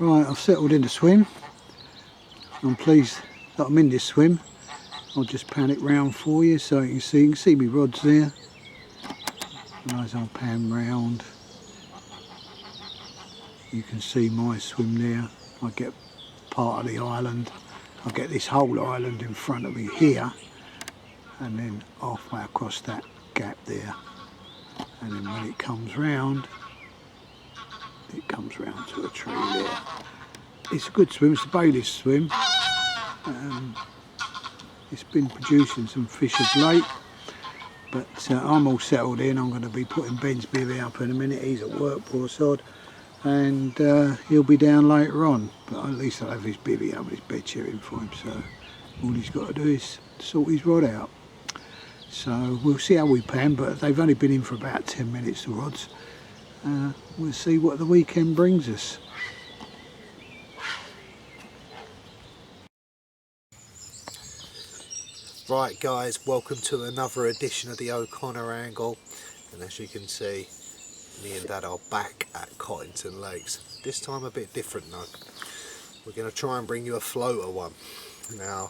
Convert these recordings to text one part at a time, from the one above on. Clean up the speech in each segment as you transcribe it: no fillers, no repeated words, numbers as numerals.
Right, I've settled in the swim. I'm pleased that I'm in this swim. I'll just pan it round for you so you can see my rods there. And as I pan round, you can see my swim there. I get part of the island. I get this whole island in front of me here, and then halfway across that gap there. And then when it comes round to a tree there. It's a good swim, it's a bailiff swim. It's been producing some fish of late, but I'm all settled in. I'm going to be putting Ben's bivvy up in a minute. He's at work, poor sod, and he'll be down later on, but at least I'll have his bivvy up, his bed shearing for him, so all he's got to do is sort his rod out. So we'll see how we pan, but they've only been in for about 10 minutes, the rods. We'll see what the weekend brings us. Right guys, welcome to another edition of the O'Connor Angle, and as you can see, me and Dad are back at Cottington Lakes. This time a bit different though. We're going to try and bring you a floater one. Now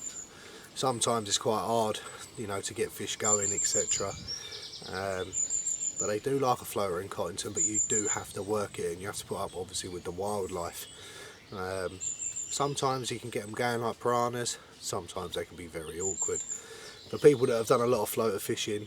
sometimes it's quite hard, you know, to get fish going, etc. But they do like a floater in Cottington, but you do have to work it and you have to put up obviously with the wildlife. Sometimes you can get them going like piranhas, sometimes they can be very awkward. The people that have done a lot of floater fishing,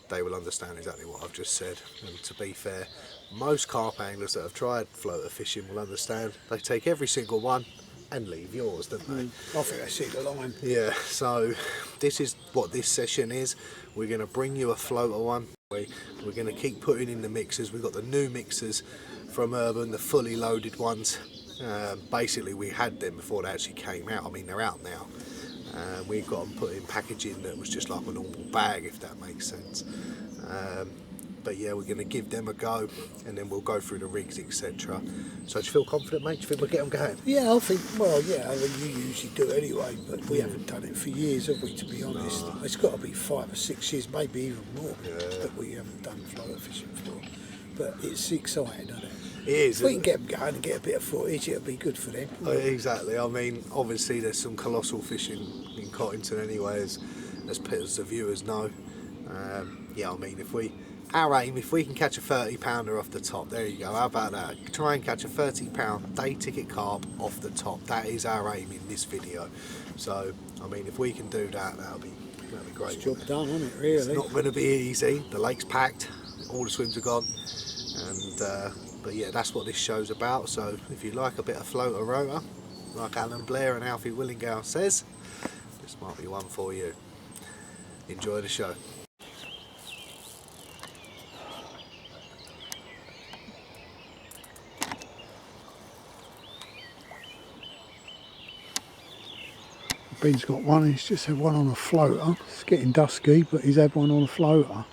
they will understand exactly what I've just said. And to be fair, most carp anglers that have tried floater fishing will understand. They take every single one and leave yours, don't they? I think I see the line. Yeah, so this is what this session is. We're going to bring you a floater one. We're going to keep putting in the mixers. We've got the new mixers from Urban, the fully loaded ones. Basically we had them before they actually came out. I mean, they're out now. We've got them put in packaging that was just like a normal bag, if that makes sense. But yeah, we're going to give them a go, and then we'll go through the rigs, etc. So do you feel confident, mate? Do you think we'll get them going? Yeah, I think, well, yeah, I mean, you usually do anyway, but we haven't done it for years, have we, to be honest? No. It's got to be 5 or 6 years, maybe even more, that we haven't done floater fishing for. But it's exciting, isn't it? It is. If we can get them going and get a bit of footage, it'll be good for them. Exactly. I mean, obviously there's some colossal fishing in Cottington anyway, as the viewers know. Yeah, I mean, our aim, if we can catch a 30 pounder off the top, there you go, how about that? Try and catch a 30 pound day ticket carp off the top. That is our aim in this video. So, I mean, if we can do that, that'll be great. It's job done, isn't it, really? It's not going to be easy. The lake's packed, all the swims are gone, and but yeah, that's what this show's about. So if you like a bit of floater rotor, like Alan Blair and Alfie Willingale says, this might be one for you. Enjoy the show. Ben's got one, he's just had one on a floater. It's getting dusky, but he's had one on a floater.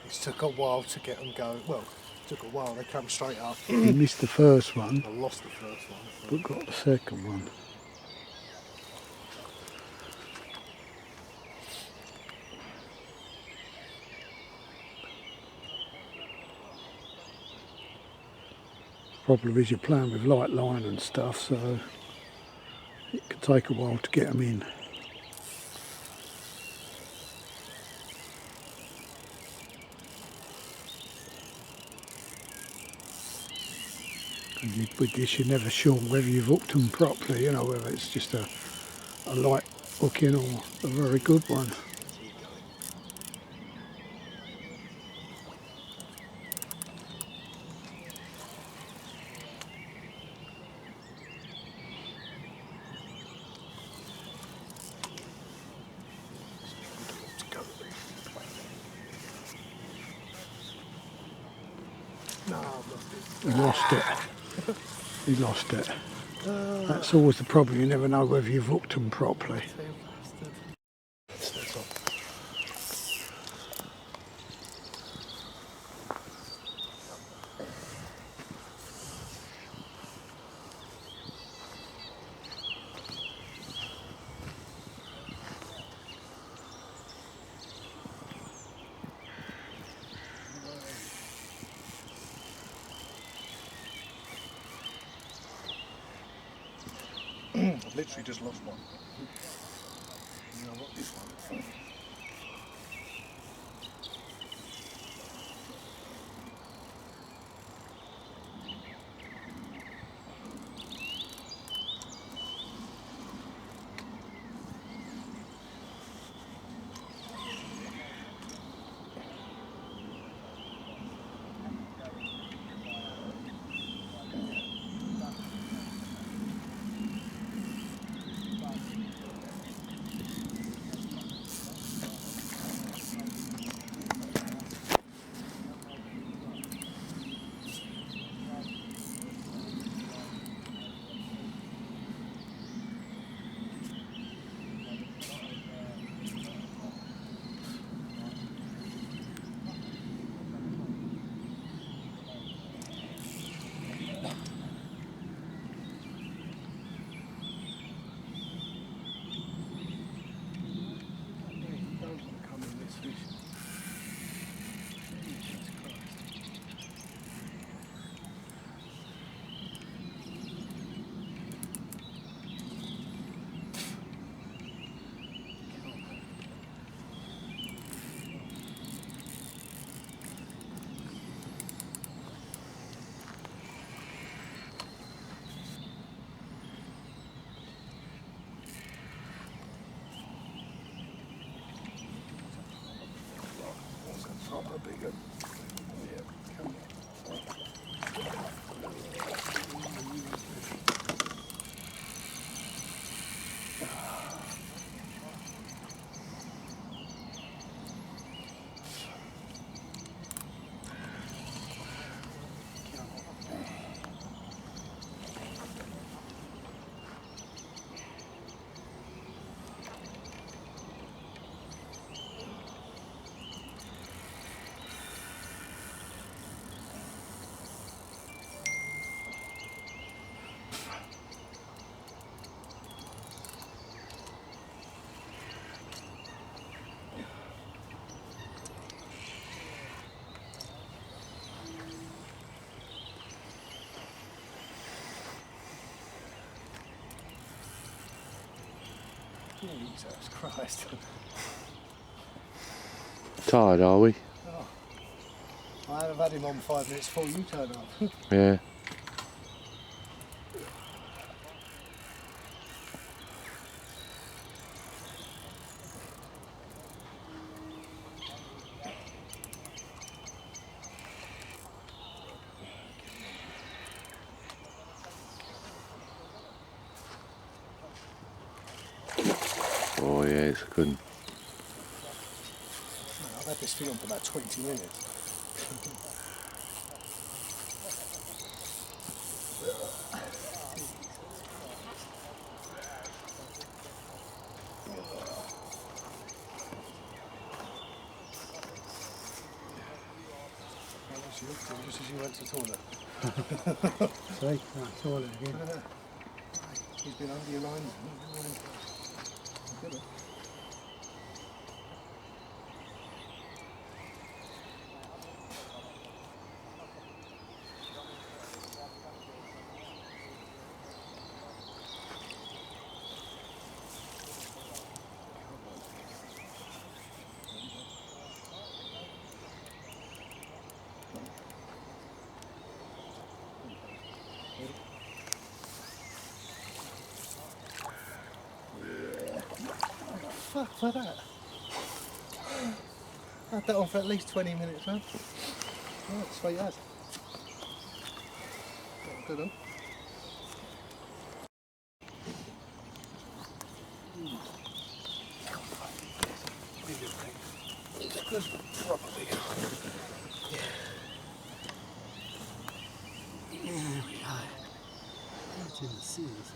It took a while to get them going. Well, it took a while, they come straight up. He missed the first one. I lost the first one. But got the second one. Problem is you're playing with light line and stuff, so it can take a while to get them in. And with this you're never sure whether you've hooked them properly, you know, whether it's just a light hooking or a very good one. He lost it. He lost it. That's always the problem, you never know whether you've hooked them properly. I've literally just lost one. You know what, this one. Proper big one. Yeah, come Jesus Christ. Tired, are we? Oh, I have had him on 5 minutes before you turn up. Yeah. Oh yeah, it's good. I've had this thing on for about 20 minutes. Just as you went to the toilet. See, toilet again. He's been under your line. Fuck for that. I had that on for at least 20 minutes, man. Right, sweet as. Good one. Good, proper big one. There we go. That's in the seals.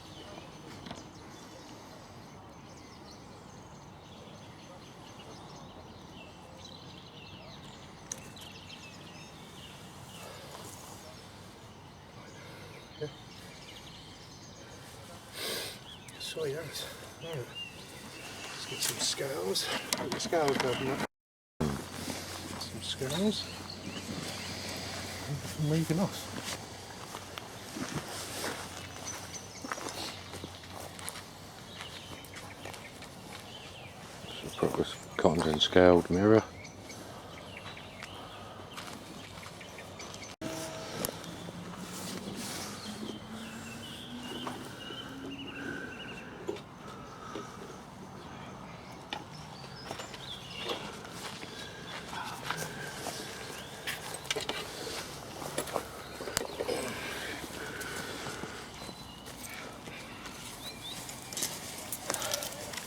Sweet as. Right. Let's get some scales. Put the scales open up. Some scales. And moving off. Cottington scaled mirror.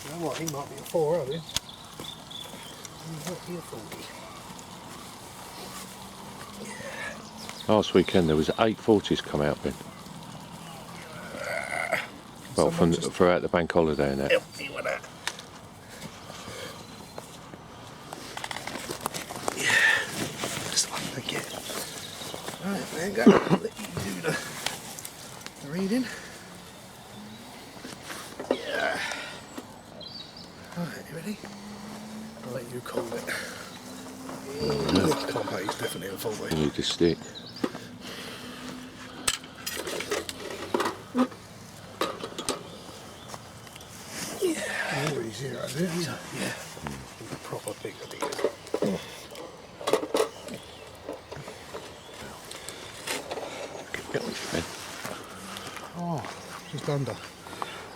You know what, he might be a 4-0 in. He might be a 40. Last weekend there was 8 40s come out then. Well, throughout the bank holiday and that. Help me with that. Yeah, that's one to get. Right, there you go. Let you do the reading. Yeah. Alright, you ready? I'll let you call it. Can't bet he's definitely a 40. You need a stick. Yeah. Already 0, isn't it? Yeah. He's a proper big one. Get on, man. Oh, just under.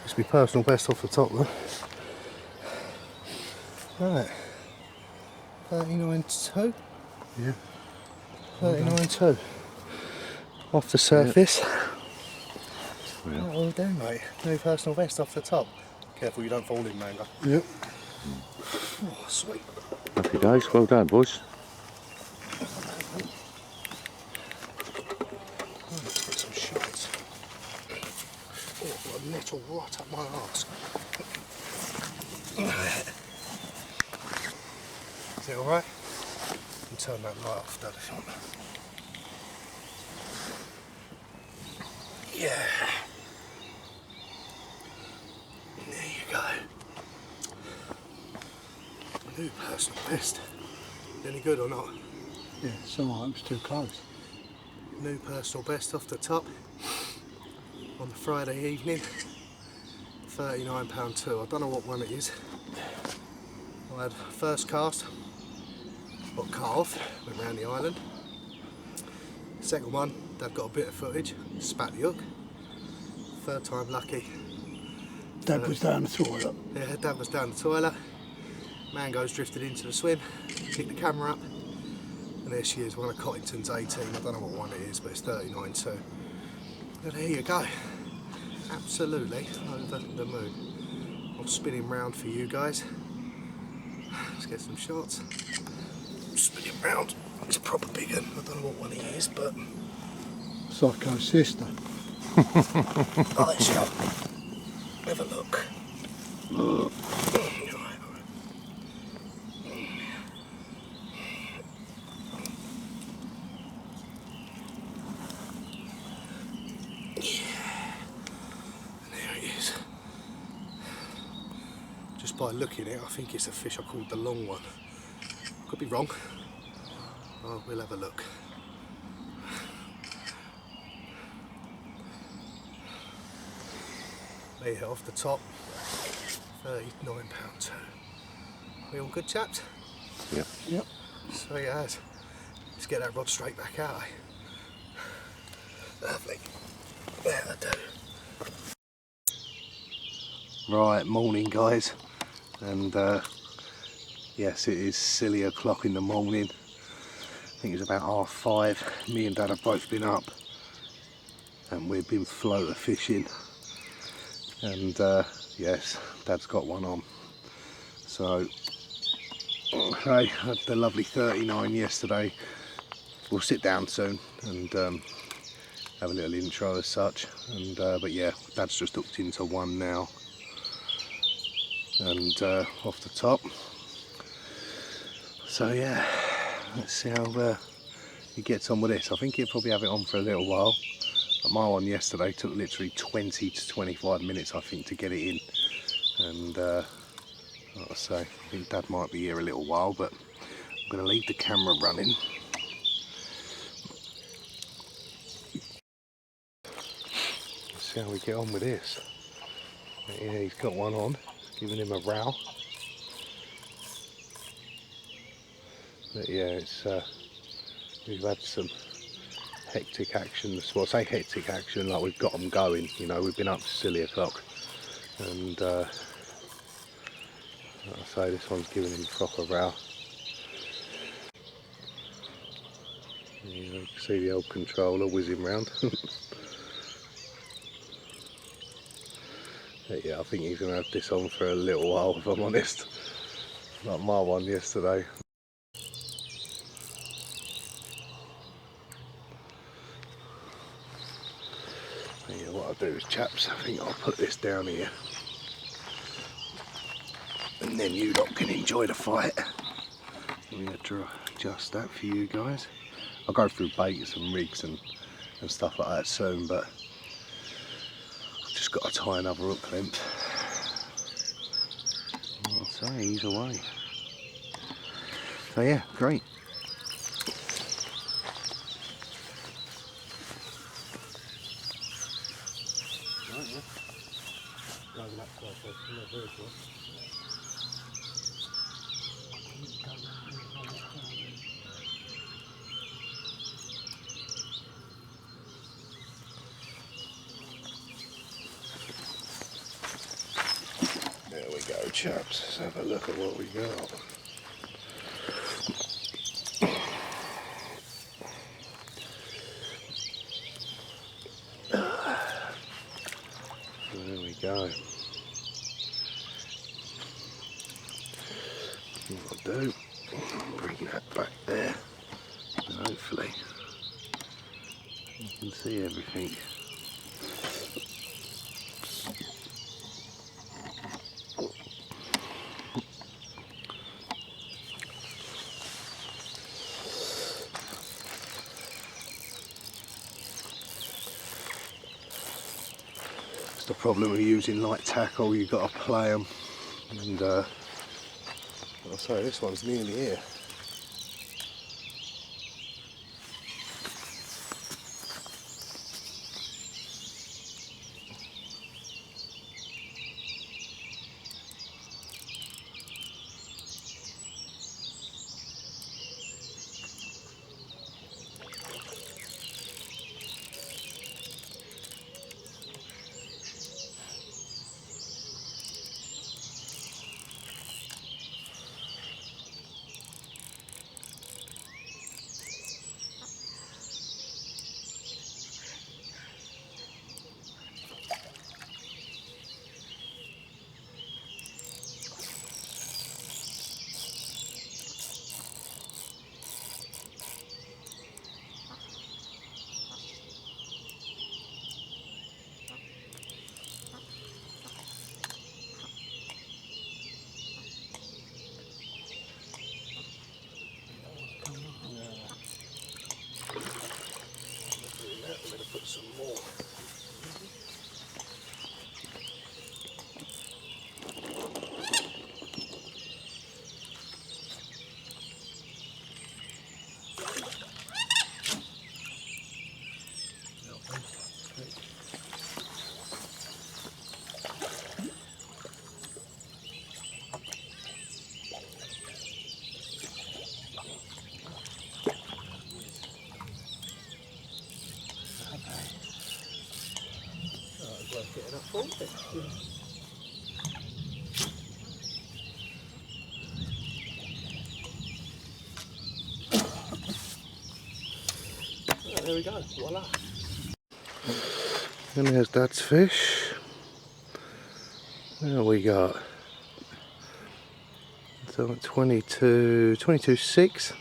It's my personal best off the top though. Right. 39.2. Yeah. 39.2. Off the surface. Yeah. Oh, well done, mate. New personal best off the top. Careful you don't fall in, Manga. Yep. Oh, sweet. Happy days, well done, boys. Oh, let's get some shots. Oh, I've got a nettle right up my arse. Is it alright? You can turn that light off, Dad, if you want. Yeah. There you go. New personal best. Any good or not? Yeah, some items too close. New personal best off the top on the Friday evening. £39.2. I don't know what one it is. I had first cast, got cut off, went round the island. Second one, Dad got a bit of footage, spat the hook. Third time lucky. Dad was down the toilet. Yeah, Dad was down the toilet. Mango's drifted into the swim, picked the camera up, and there she is, one of Cottington's 18. I don't know what one it is, but it's 39.2. But there you go. Absolutely over the moon. I'll spin him round for you guys. Let's get some shots. Spin him round. It's a proper big one. I don't know what one he is, but Psycho sister. oh, let's go. Have a look. Alright, alright. Yeah. And there it is. Just by looking at it, I think it's a fish I called the long one. Could be wrong. Oh, we'll have a look. There you go, off the top, £39.2. We all good, chaps? Yep. Yep. Sweet as. Let's get that rod straight back out, eh? Lovely. That'll do. Right, morning guys. And yes, it is silly o'clock in the morning. I think it's about 5:30. Me and Dad have both been up and we've been floater fishing. And yes, Dad's got one on. So, I had the lovely 39 yesterday. We'll sit down soon and have a little intro as such. And but yeah, Dad's just hooked into one now. And off the top. So yeah, let's see how he gets on with this. I think he'll probably have it on for a little while. My one yesterday took literally 20 to 25 minutes, I think, to get it in. And like I say, I think Dad might be here a little while, but I'm going to leave the camera running. Let's see how we get on with this. Yeah, he's got one on, giving him a row. But yeah, it's we've had some hectic action. Well, I say hectic action, like we've got them going. You know, we've been up to silly o'clock, and like I say, this one's giving him proper row. You know, you can see the old controller whizzing round. But yeah, I think he's going to have this on for a little while, if I'm honest. Like my one yesterday. But yeah, what I'll do is, chaps, I think I'll put this down here. And then you lot can enjoy the fight. I'm going to adjust that for you guys. I'll go through baits and rigs and stuff like that soon, but I've just got to tie another hook length. I'll say he's away. So yeah, great. There we go, chaps. Let's have a look at what we got. There we go. What I'll do, bring that back there, and hopefully you can see everything. It's the problem with using light tackle, you've got to play them, and I'll say this one's nearly here. I'm going to put some more. There we go, voila. And there's Dad's fish. There we got. So 22.6.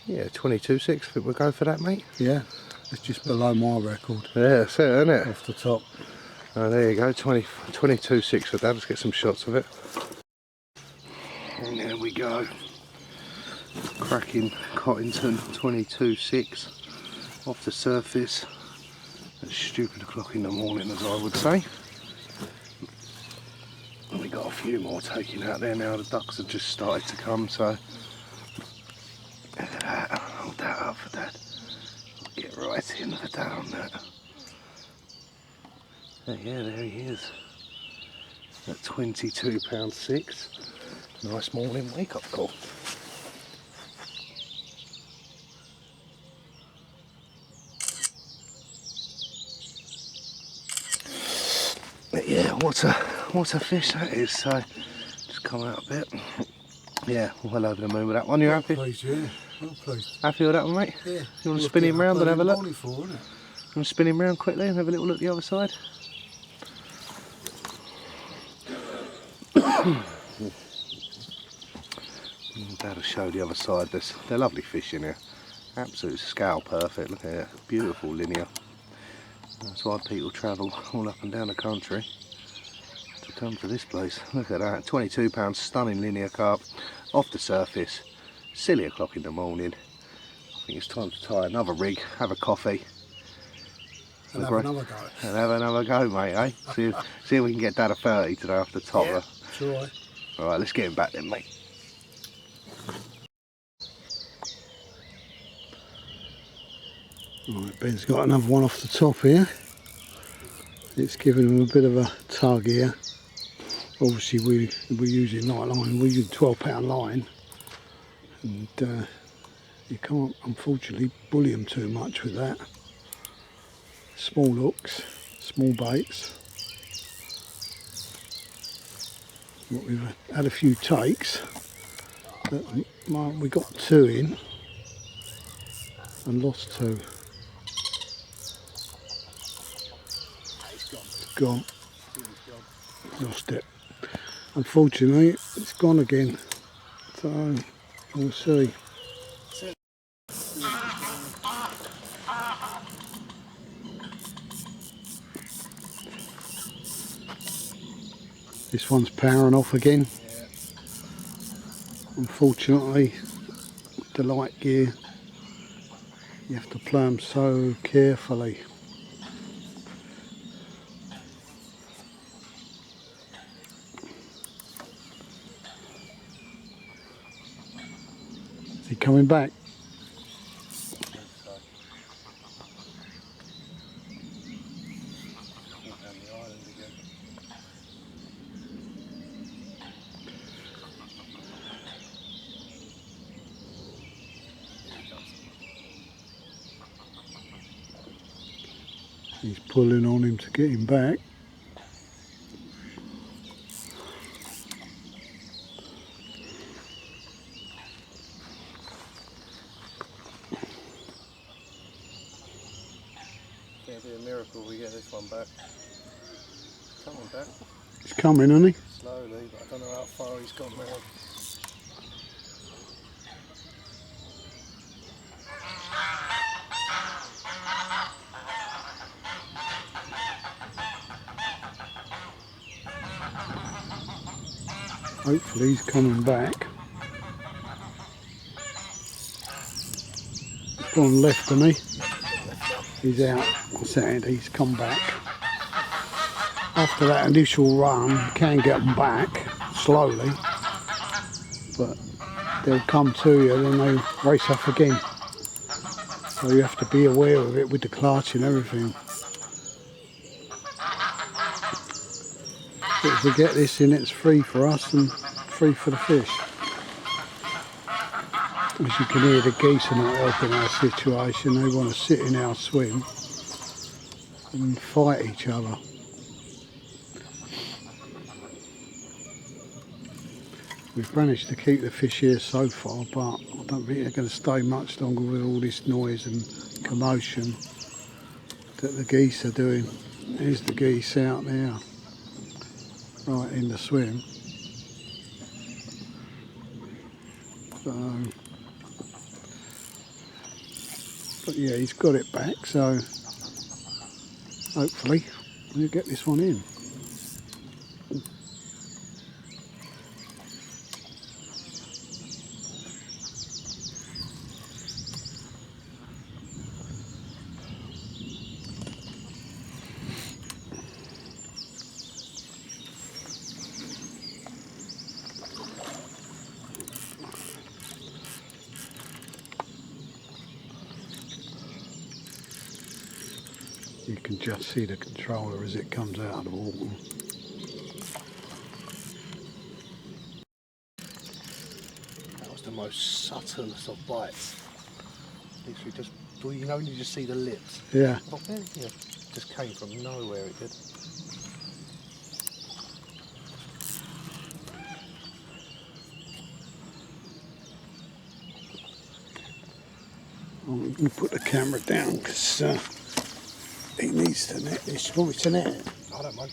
Yeah, 22.6. I think we'll go for that, mate. Yeah, it's just below my record. Yeah, that's it, isn't it? Off the top. Oh, there you go, 22.6 for Dad. Let's get some shots of it. And there we go. Cracking Cottington 22.6 off the surface. At stupid o'clock in the morning, as I would say. And we got a few more taken out there now. The ducks have just started to come, so look at that. Hold that up for Dad. Get right in for down that. Oh, yeah, there he is. At £22.6. Nice morning wake up call. what a fish that is. So just come out a bit. Yeah, well over the moon with that one. You happy? Pleased, yeah. Well pleased. Happy with that one, mate? Yeah. You want to spin him round and have a look? You For, isn't it? want to spin him round quickly and have a little look at the other side? That'll show the other side. They're lovely fish in here. Absolute scale perfect. Look at it. Beautiful linear. That's why people travel all up and down the country to come to this place. Look at that. £22 stunning linear carp off the surface. Silly o'clock in the morning. I think it's time to tie another rig, have a coffee. And have another go. And have another go, mate, eh? See if we can get down to 30 today off the top. Yeah, sure. Alright, let's get him back then, mate. Right, Ben's got another one off the top here. It's giving him a bit of a tug here. Obviously we're using light line, we're using 12-pound line, and you can't unfortunately bully them too much with that. Small hooks, small baits. We've had a few takes, but we got 2 in and lost 2. It's gone. Lost it. Unfortunately, it's gone again. So we'll see. This one's powering off again. Yeah. Unfortunately, with the light gear, you have to play them so carefully. Is he coming back? He's pulling on him to get him back. It'll be a miracle we get this one back. Coming back. He's coming, isn't he? Slowly, but I don't know how far he's gone now. Hopefully he's coming back. He's gone left, hasn't he? He's out. What's that? He's come back. After that initial run, you can get them back slowly, but they'll come to you, then they race off again. So you have to be aware of it with the clutch and everything. But if we get this in, it's free for us and free for the fish. As you can hear, the geese are not helping our situation. They want to sit in our swim and fight each other. We've managed to keep the fish here so far, but I don't think they're going to stay much longer with all this noise and commotion that the geese are doing. There's the geese out there, right in the swim. So, but yeah, he's got it back, so hopefully we'll get this one in. You can just see the controller as it comes out of the water. That was the most subtlest of bites. Literally just, you know, you just see the lips. Yeah. Oh, yeah. Just came from nowhere, it did. I'm going to put the camera down because he needs to net this. Want me to net it? I don't mind.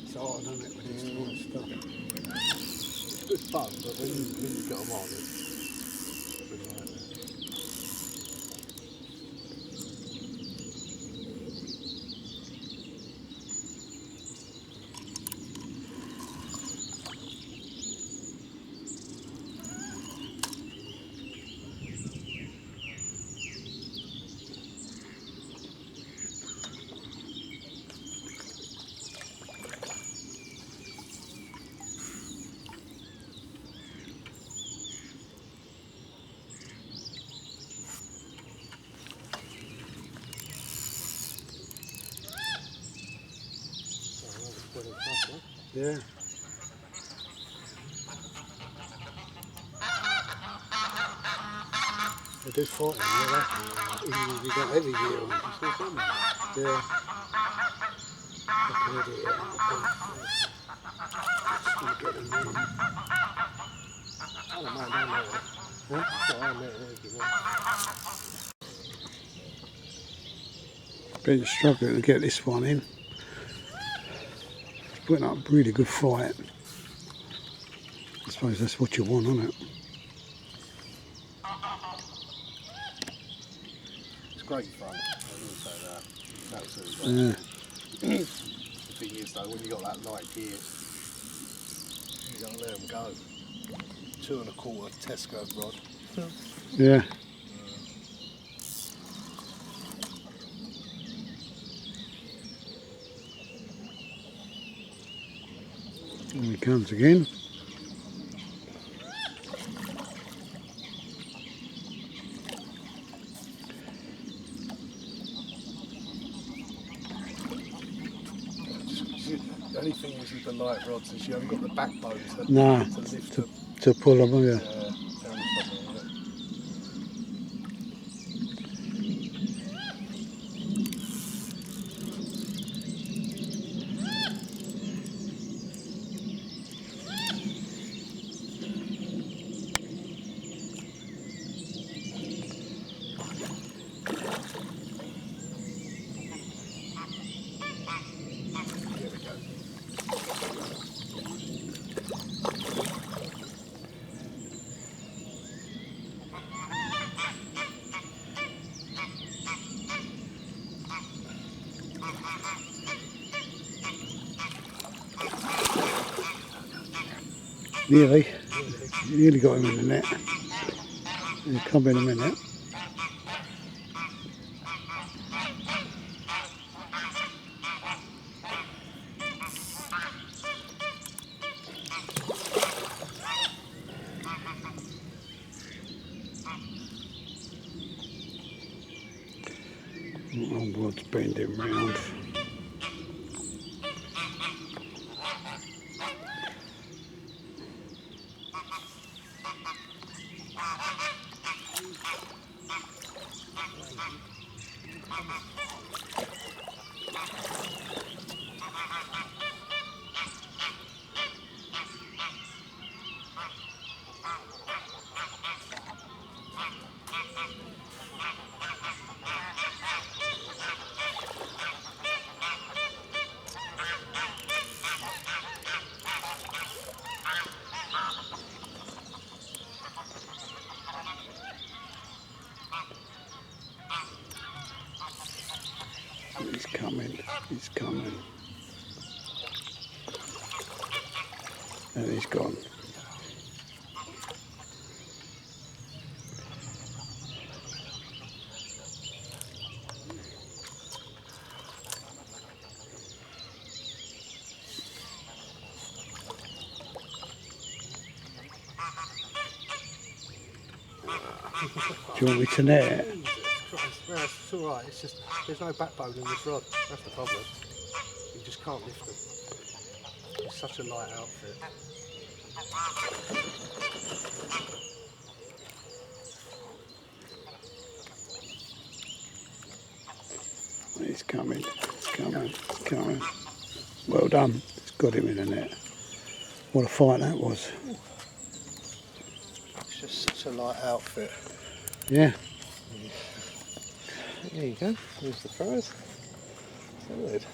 It's hard, isn't it, with this kind of stuff? It's good fun, but when you get them on, it's a nightmare. Yeah. They do fight them, yeah. You got heavy gear on. Yeah. I can edit it out, but just want to get them in. I don't mind down there. Huh? Well, I'm there if you want. Been struggling to get this one in. It's putting up a really good fight. I suppose that's what you want, isn't it? It's great fun, I will say that. It's absolutely great. Yeah. The thing is though, when you got that light gear, you gotta let them go. 2 1/4 Tesco rod. Yeah. Here he comes again. The only thing is with the light rods is you haven't got the backbone to, No, to lift to, them. to pull them, yeah. Down the problem with it. There we go. Nearly got him in the net. He'll come in a minute. Old rod's bending round. It's coming. And he's gone. Do you want me to net it? No, it's alright, it's just there's no backbone in this rod, that's the problem. You just can't lift them. It's such a light outfit. He's coming, it's coming, it's coming. Well done, it's got him in the net. What a fight that was. It's just such a light outfit. Yeah. There you go, there's the fries. Solid.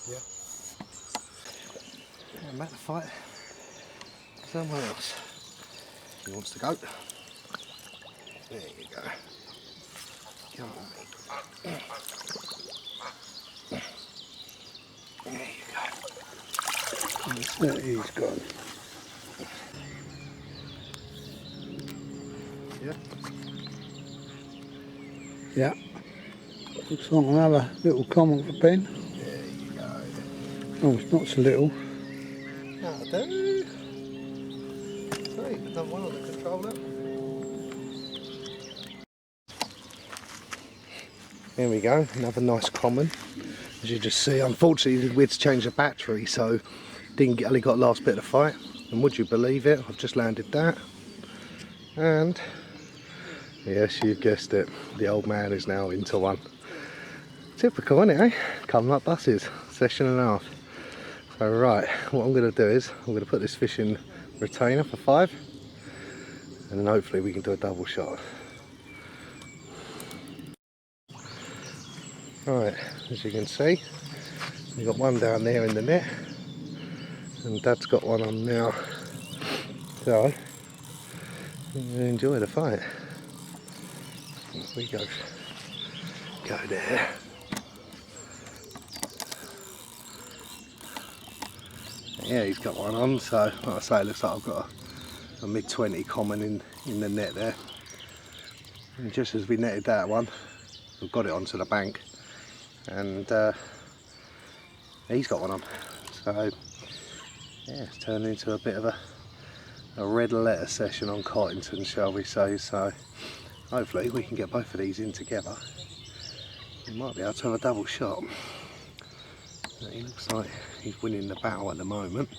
Yeah. And back to fight somewhere else. He wants to go. There you go. Come on, mate. There you go. He's gone. Yeah. Yeah. Looks like another little common for Ben. There you go. Oh, it's not so little. That'll do. Sweet, another one on the controller. There we go, another nice common. As you just see, unfortunately we had to change the battery, so only got the last bit of the fight. And would you believe it, I've just landed that. And yes, you've guessed it, the old man is now into one. Typical, isn't it, eh? Come like buses, session and a half. So right, what I'm going to do is, I'm going to put this fish in retainer for 5. And then hopefully we can do a double shot. Right, as you can see, we've got one down there in the net, and Dad's got one on now. So, enjoy the fight. We go there. Yeah, he's got one on, so like I say, it looks like I've got a mid-20 common in the net there. And just as we netted that one, we've got it onto the bank. And he's got one on, so yeah, it's turned into a bit of a red letter session on Cottington, shall we say. So hopefully we can get both of these in together. We might be able to have a double shot. He looks like he's winning the battle at the moment.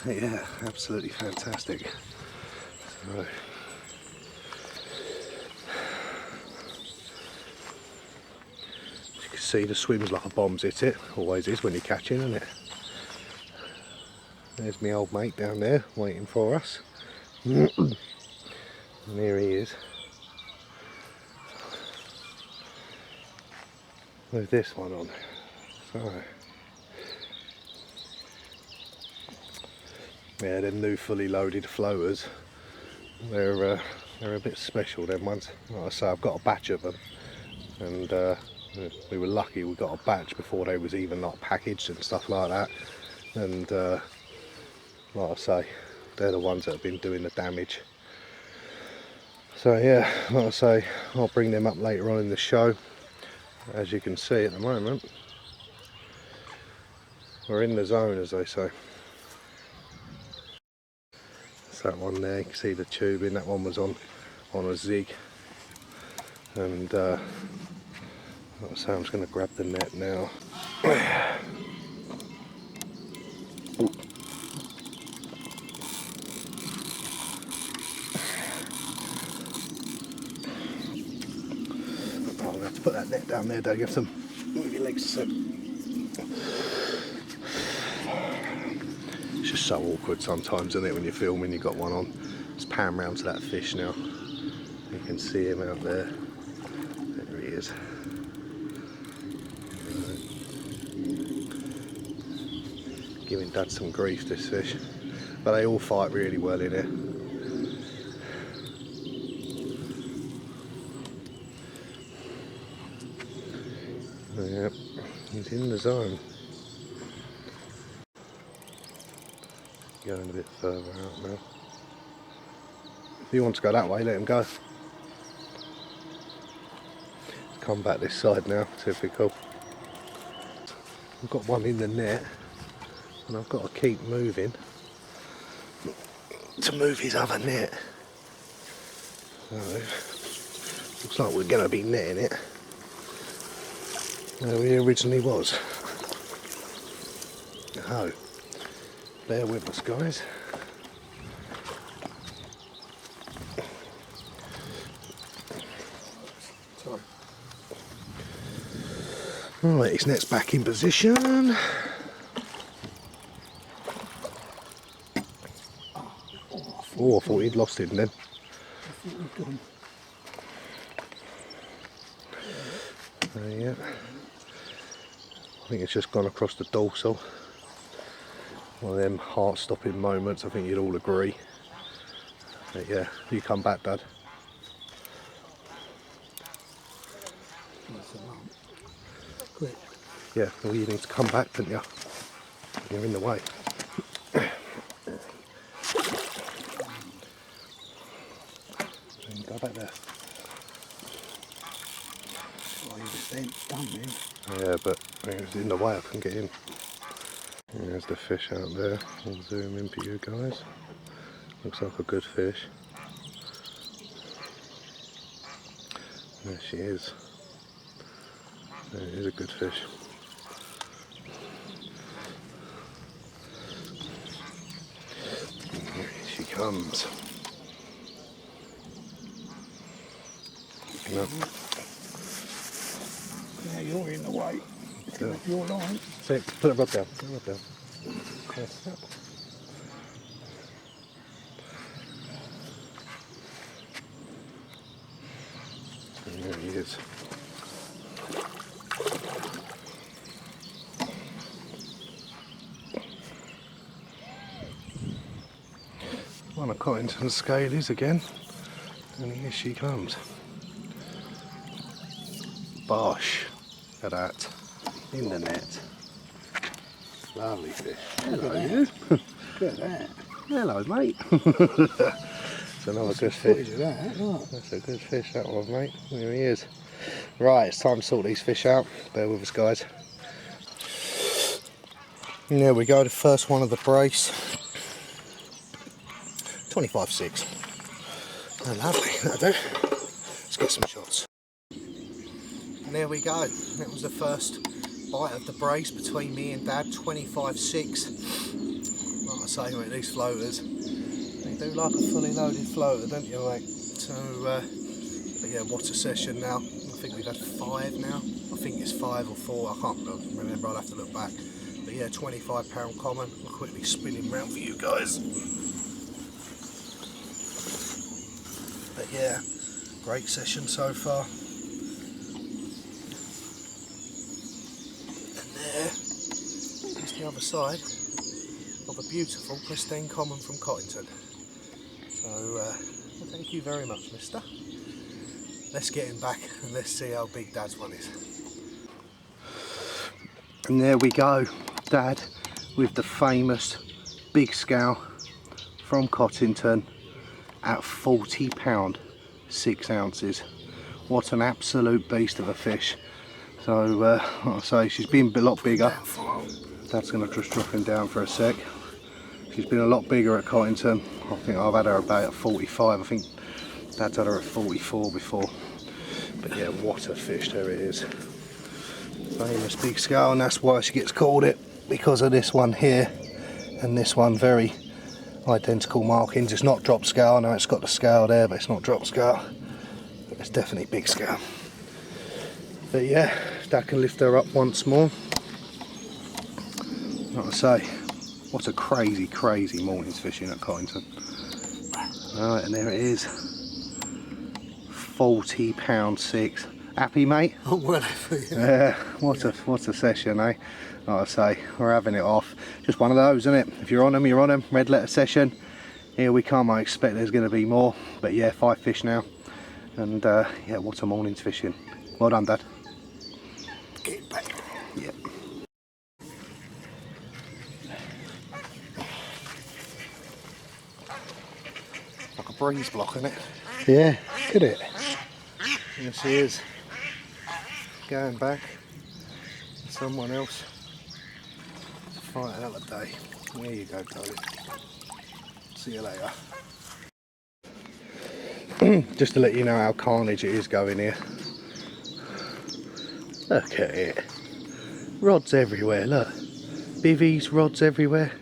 Yeah, absolutely fantastic. So, see, the swim's like a bomb's hit it, always is when you're catching, isn't it? There's my old mate down there waiting for us. And here he is. With this one on. So, yeah, them new fully loaded floaters, they're a bit special, them ones. Like I say, I've got a batch of them, and we were lucky we got a batch before they was even like packaged and stuff like that. And like I say, they're the ones that have been doing the damage. So yeah, like I say, I'll bring them up later on in the show. As you can see at the moment, we're in the zone, as they say. That's that one there, you can see the tubing. That one was on a zig. And like I say, I'm just going to grab the net now. I'm going to have to put that net down there, Doug. You have to move your legs to. It's just so awkward sometimes, isn't it, when you're filming, you've got one on. Just pan round to that fish now. You can see him out there. There he is. Giving Dad some grief, this fish. but they all fight really well in here. Yep, he's in the zone. Going a bit further out now. If he wants to go that way, let him go. Come back this side now, typical. I've got one in the net, and I've got to keep moving to move his other net. So, looks like we're going to be netting it where he originally was. Oh, bear with us, guys. Sorry. Right, his net's back in position. Oh, I thought he'd lost him then. I think we've gone. Yeah. I think it's just gone across the dorsal. One of them heart-stopping moments, I think you'd all agree. But yeah, you come back, Dad. That's a lump. Quick. Yeah, well, you need to come back, don't you? You're in the way. And go back there. Oh, he was then done then. Yeah, but it was in the way, I couldn't get in. And there's the fish out there. I'll zoom in for you guys. Looks like a good fish. There she is. There is a good fish. Here she comes. No. Yeah, you're in the way. Yeah. If you're line. See, put the rod down. Put the rod down. Yes. And there he is. One of Cottington's scalies again, and here she comes. Bosh! Look at that, in the net. Lovely fish. Hello, you. Look at that. Hello, mate. It's another good fish. Footage of that, look. That's a good fish, that one, mate. There he is. Right, it's time to sort these fish out. Bear with us, guys. And there we go, the first one of the brace. 25.6. Oh, lovely, that'll do. Let's get some shots. And there we go. That was the first bite of the brace between me and Dad. 25.6. Like I say, mate, these floaters, they do like a fully loaded floater, don't you, mate? So, but yeah, what a session now. I think we've had 5 now. I think it's 5 or 4. I can't remember. I'll have to look back. But yeah, £25 common. I'll quickly spin him round for you guys. But yeah, great session so far. And there is the other side of a beautiful pristine common from Cottington. So well, thank you very much, mister. Let's get him back and let's see how big Dad's one is. And there we go, Dad with the famous big scale from Cottington at £40, 6 ounces. What an absolute beast of a fish. So like I say, she's been a lot bigger. Dad's going to just drop him down for a sec. She's been a lot bigger at Cottington. I think I've had her about at 45. I think Dad's had her at 44 before. But yeah, what a fish, there it is. Famous big scale, and that's why she gets called it, because of this one here and this one, very identical markings. It's not drop scale. I know it's got the scale there, but it's not drop scale. But it's definitely big scale. But yeah, Dad can lift her up once more. Like I say, what a crazy, crazy morning's fishing at Cottington. Alright, and there it is. £40, 6. Happy, mate? I'm well happy. Yeah, what a session, eh? Like I say, we're having it off. Just one of those, isn't it? If you're on them, you're on them. Red letter session. Here we come. I expect there's going to be more. But yeah, 5 fish now. And yeah, what a morning's fishing. Well done, Dad. Get back. Yep. Like a breeze block, isn't it? Yeah, look at it. Yes, he is. Going back. Someone else. Fight another day. There you go, darling. See you later. Just to let you know how carnage it is going here. Look at it. Rods everywhere, look. Bivvies, rods everywhere.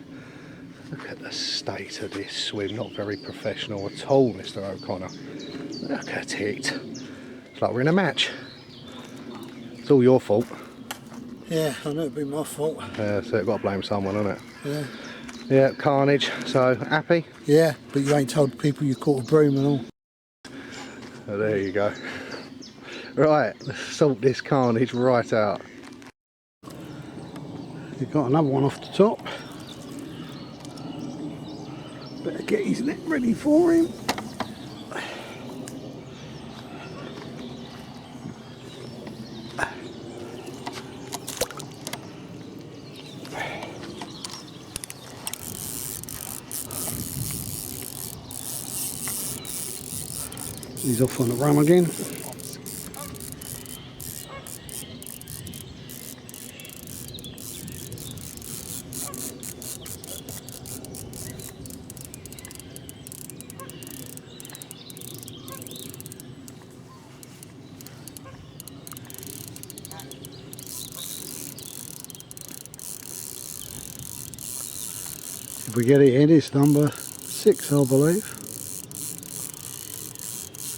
Look at the state of this swim. Not very professional at all, Mr. O'Connor. Look at it. It's like we're in a match. It's all your fault. Yeah, I know it'd be my fault. So you've got to blame someone, isn't it? Yeah. Yeah, carnage. So, happy? Yeah, but you ain't told people you caught a broom and all. Oh, there you go. Right, let's sort this carnage right out. You've got another one off the top. Better get his net ready for him. He's off on the run again. If we get it in, it's number 6, I believe.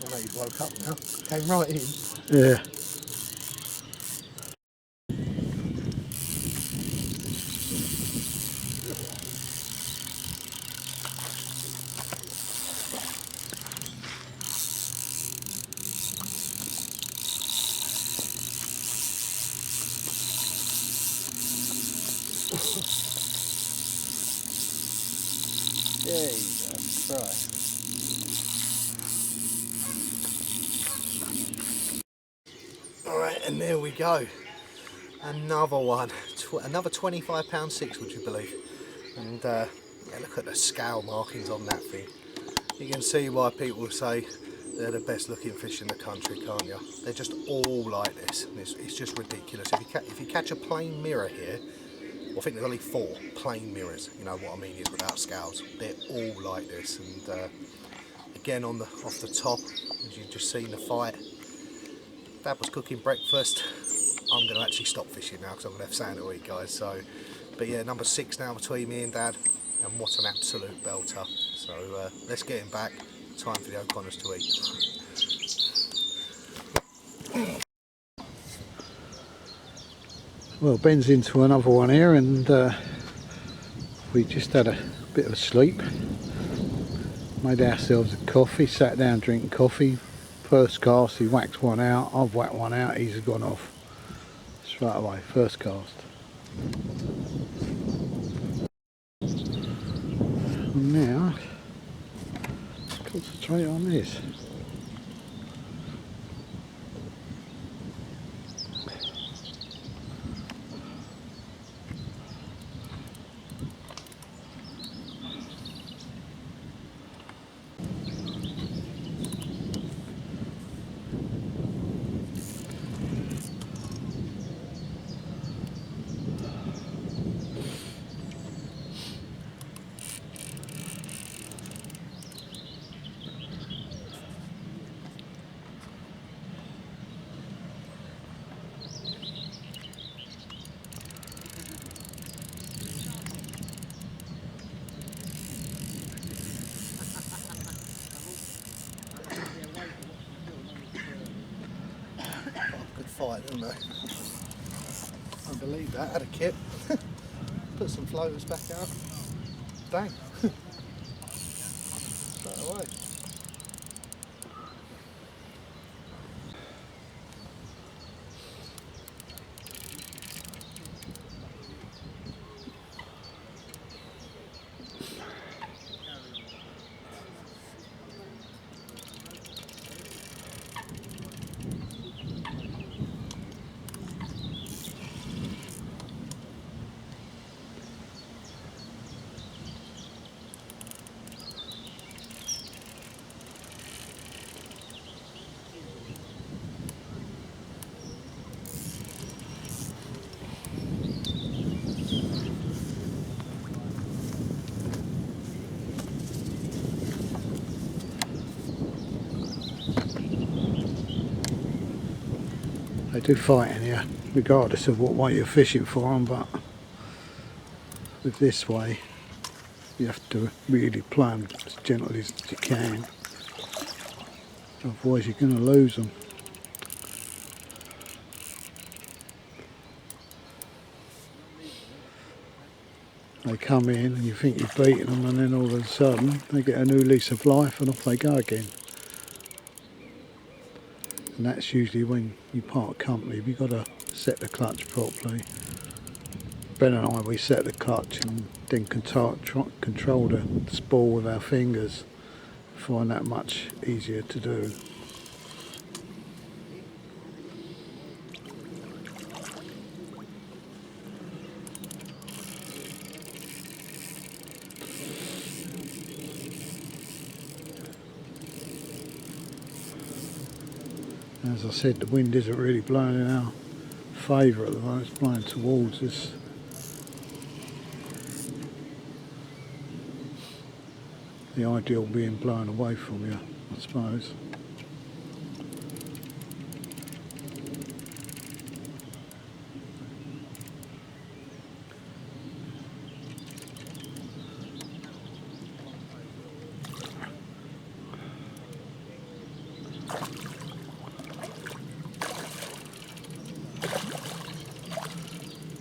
I know you woke up now. Came right in. Yeah. There you go. Right. Alright, and there we go. Another one. Another £25.6, would you believe? And yeah, look at the scale markings on that thing. You can see why people say they're the best looking fish in the country, can't you? They're just all like this. It's just ridiculous. If you catch a plain mirror here, well, I think there's only 4 plain mirrors, you know what I mean, is without scales. They're all like this. And again, off the top, as you've just seen the fight, Dad was cooking breakfast. I'm going to actually stop fishing now because I'm going to have sand to eat, guys. So, but yeah, number 6 now between me and Dad, and what an absolute belter. So let's get him back. Time for the O'Connors to eat. Well, Ben's into another one here, and we just had a bit of a sleep. Made ourselves a coffee, sat down drinking coffee. First cast, he whacked one out, I've whacked one out, he's gone off. Straight away, first cast. And now, concentrate on this. Good fight, didn't they? I believe that. Had a kip. Put some floaters back out. Dang. Straight away. They do fight in here, regardless of what way you're fishing for them, but with this way, you have to really play them as gently as you can, otherwise you're going to lose them. They come in and you think you've beaten them, and then all of a sudden they get a new lease of life and off they go again. And that's usually when you part company. You've got to set the clutch properly. Ben and I, we set the clutch and then control the spool with our fingers. I find that much easier to do. As I said, the wind isn't really blowing in our favour at the moment, it's blowing towards us. The ideal being blown away from you, I suppose.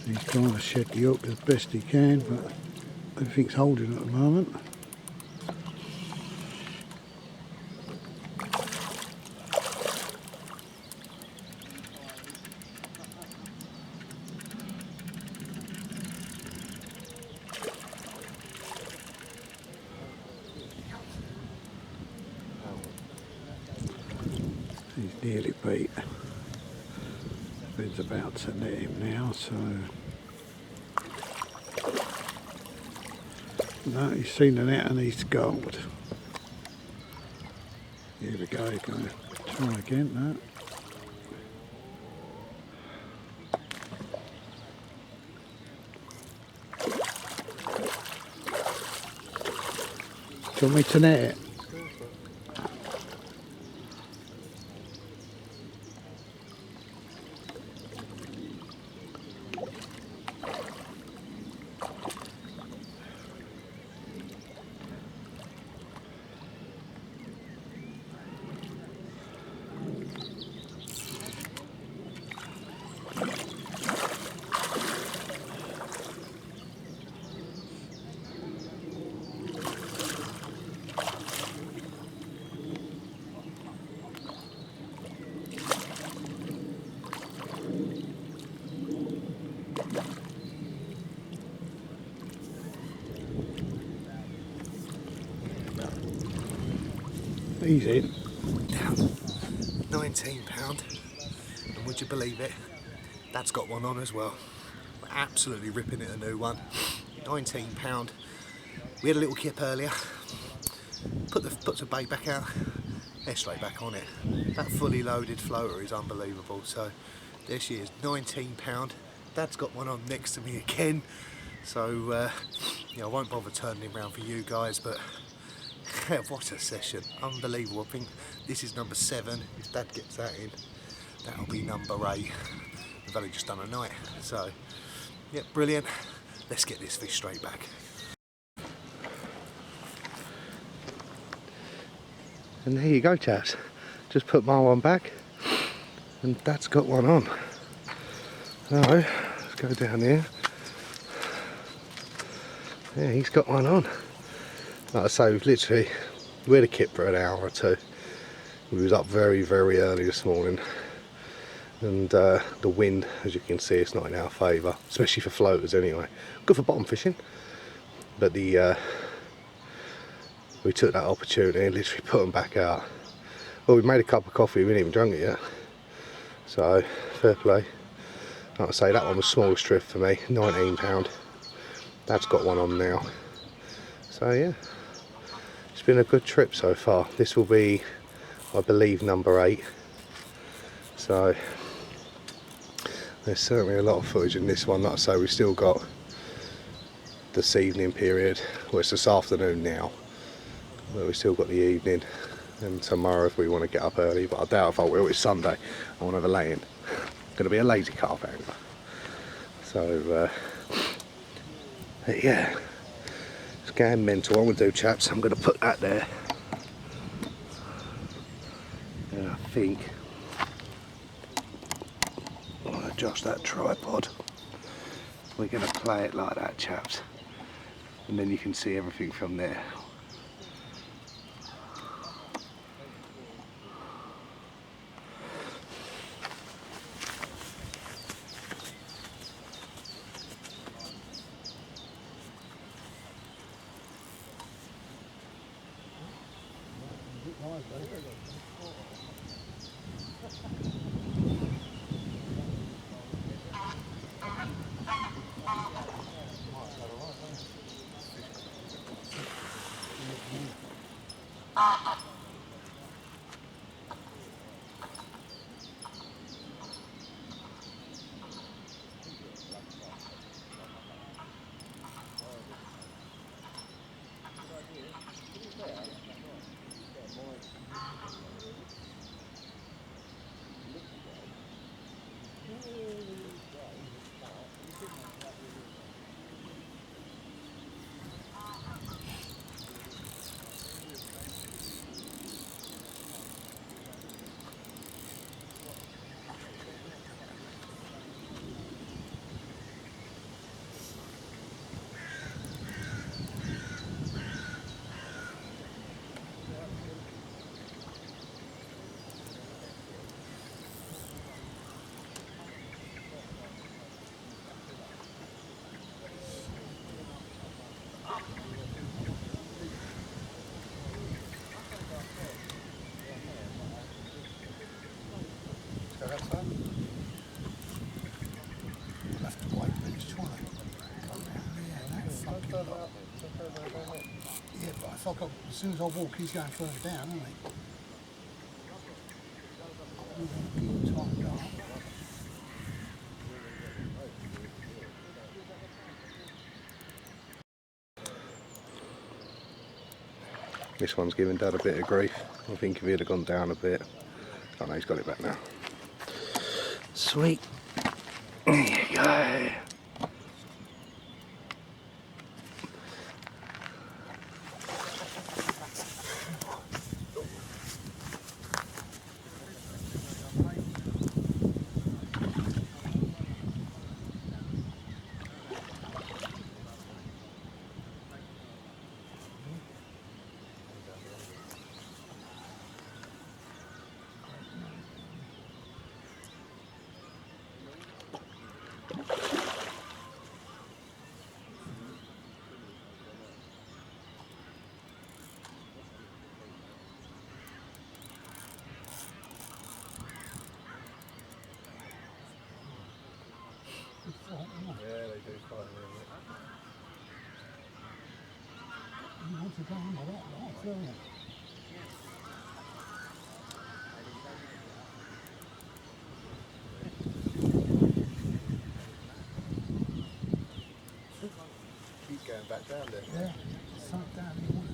He's trying to shed the hook as best he can, but everything's holding at the moment. He's nearly beat. Ben's about to net him now, so no, he's seen the net and he's gold. Here we go, he's going to try again. No. Do you want me to net it? He's in. Down. £19. And would you believe it? Dad's got one on as well. We're absolutely ripping it a new one. £19. We had a little kip earlier. Put the bait back out. They're straight back on it. That fully loaded floater is unbelievable. So there she is, £19. Dad's got one on next to me again. So yeah, I won't bother turning him around for you guys, but what a session, unbelievable. I think this is number 7. If Dad gets that in, that'll be number 8. We've only just done a night, so yeah, brilliant. Let's get this fish straight back. And there you go, chaps. Just put my one back and Dad's got one on. So let's go down here. Yeah, he's got one on. Like I say, we had a kip for an hour or two. We was up very, very early this morning, and the wind, as you can see, it's not in our favour, especially for floaters anyway. Good for bottom fishing, but we took that opportunity and literally put them back out. Well, we made a cup of coffee, we didn't even drink it yet, so fair play. Like I say, that one was smallest drift for me, £19. Dad's got one on now, so yeah. It's been a good trip so far. This will be, I believe, number 8. So there's certainly a lot of footage in this one. Like I say, we've still got this evening period. Well, it's this afternoon now, but we've still got the evening and tomorrow if we want to get up early. But I doubt if I will. It's Sunday. I want to have a lay-in. going to be a lazy carp angler. So yeah, it's going mental. What I'm going to do, chaps, I'm going to put that there, and I think I'm going to adjust that tripod. We're going to play it like that, chaps, and then you can see everything from there. Yeah, but as soon as I walk, he's going further down, isn't he? This one's giving Dad a bit of grief. I think if he'd have gone down a bit. Oh no, he's got it back now. Sweet. There you go. Yeah, they do quite a bit. You want to go under that, right? Don't you? Keep going back down there. Yeah, sunk down in the water.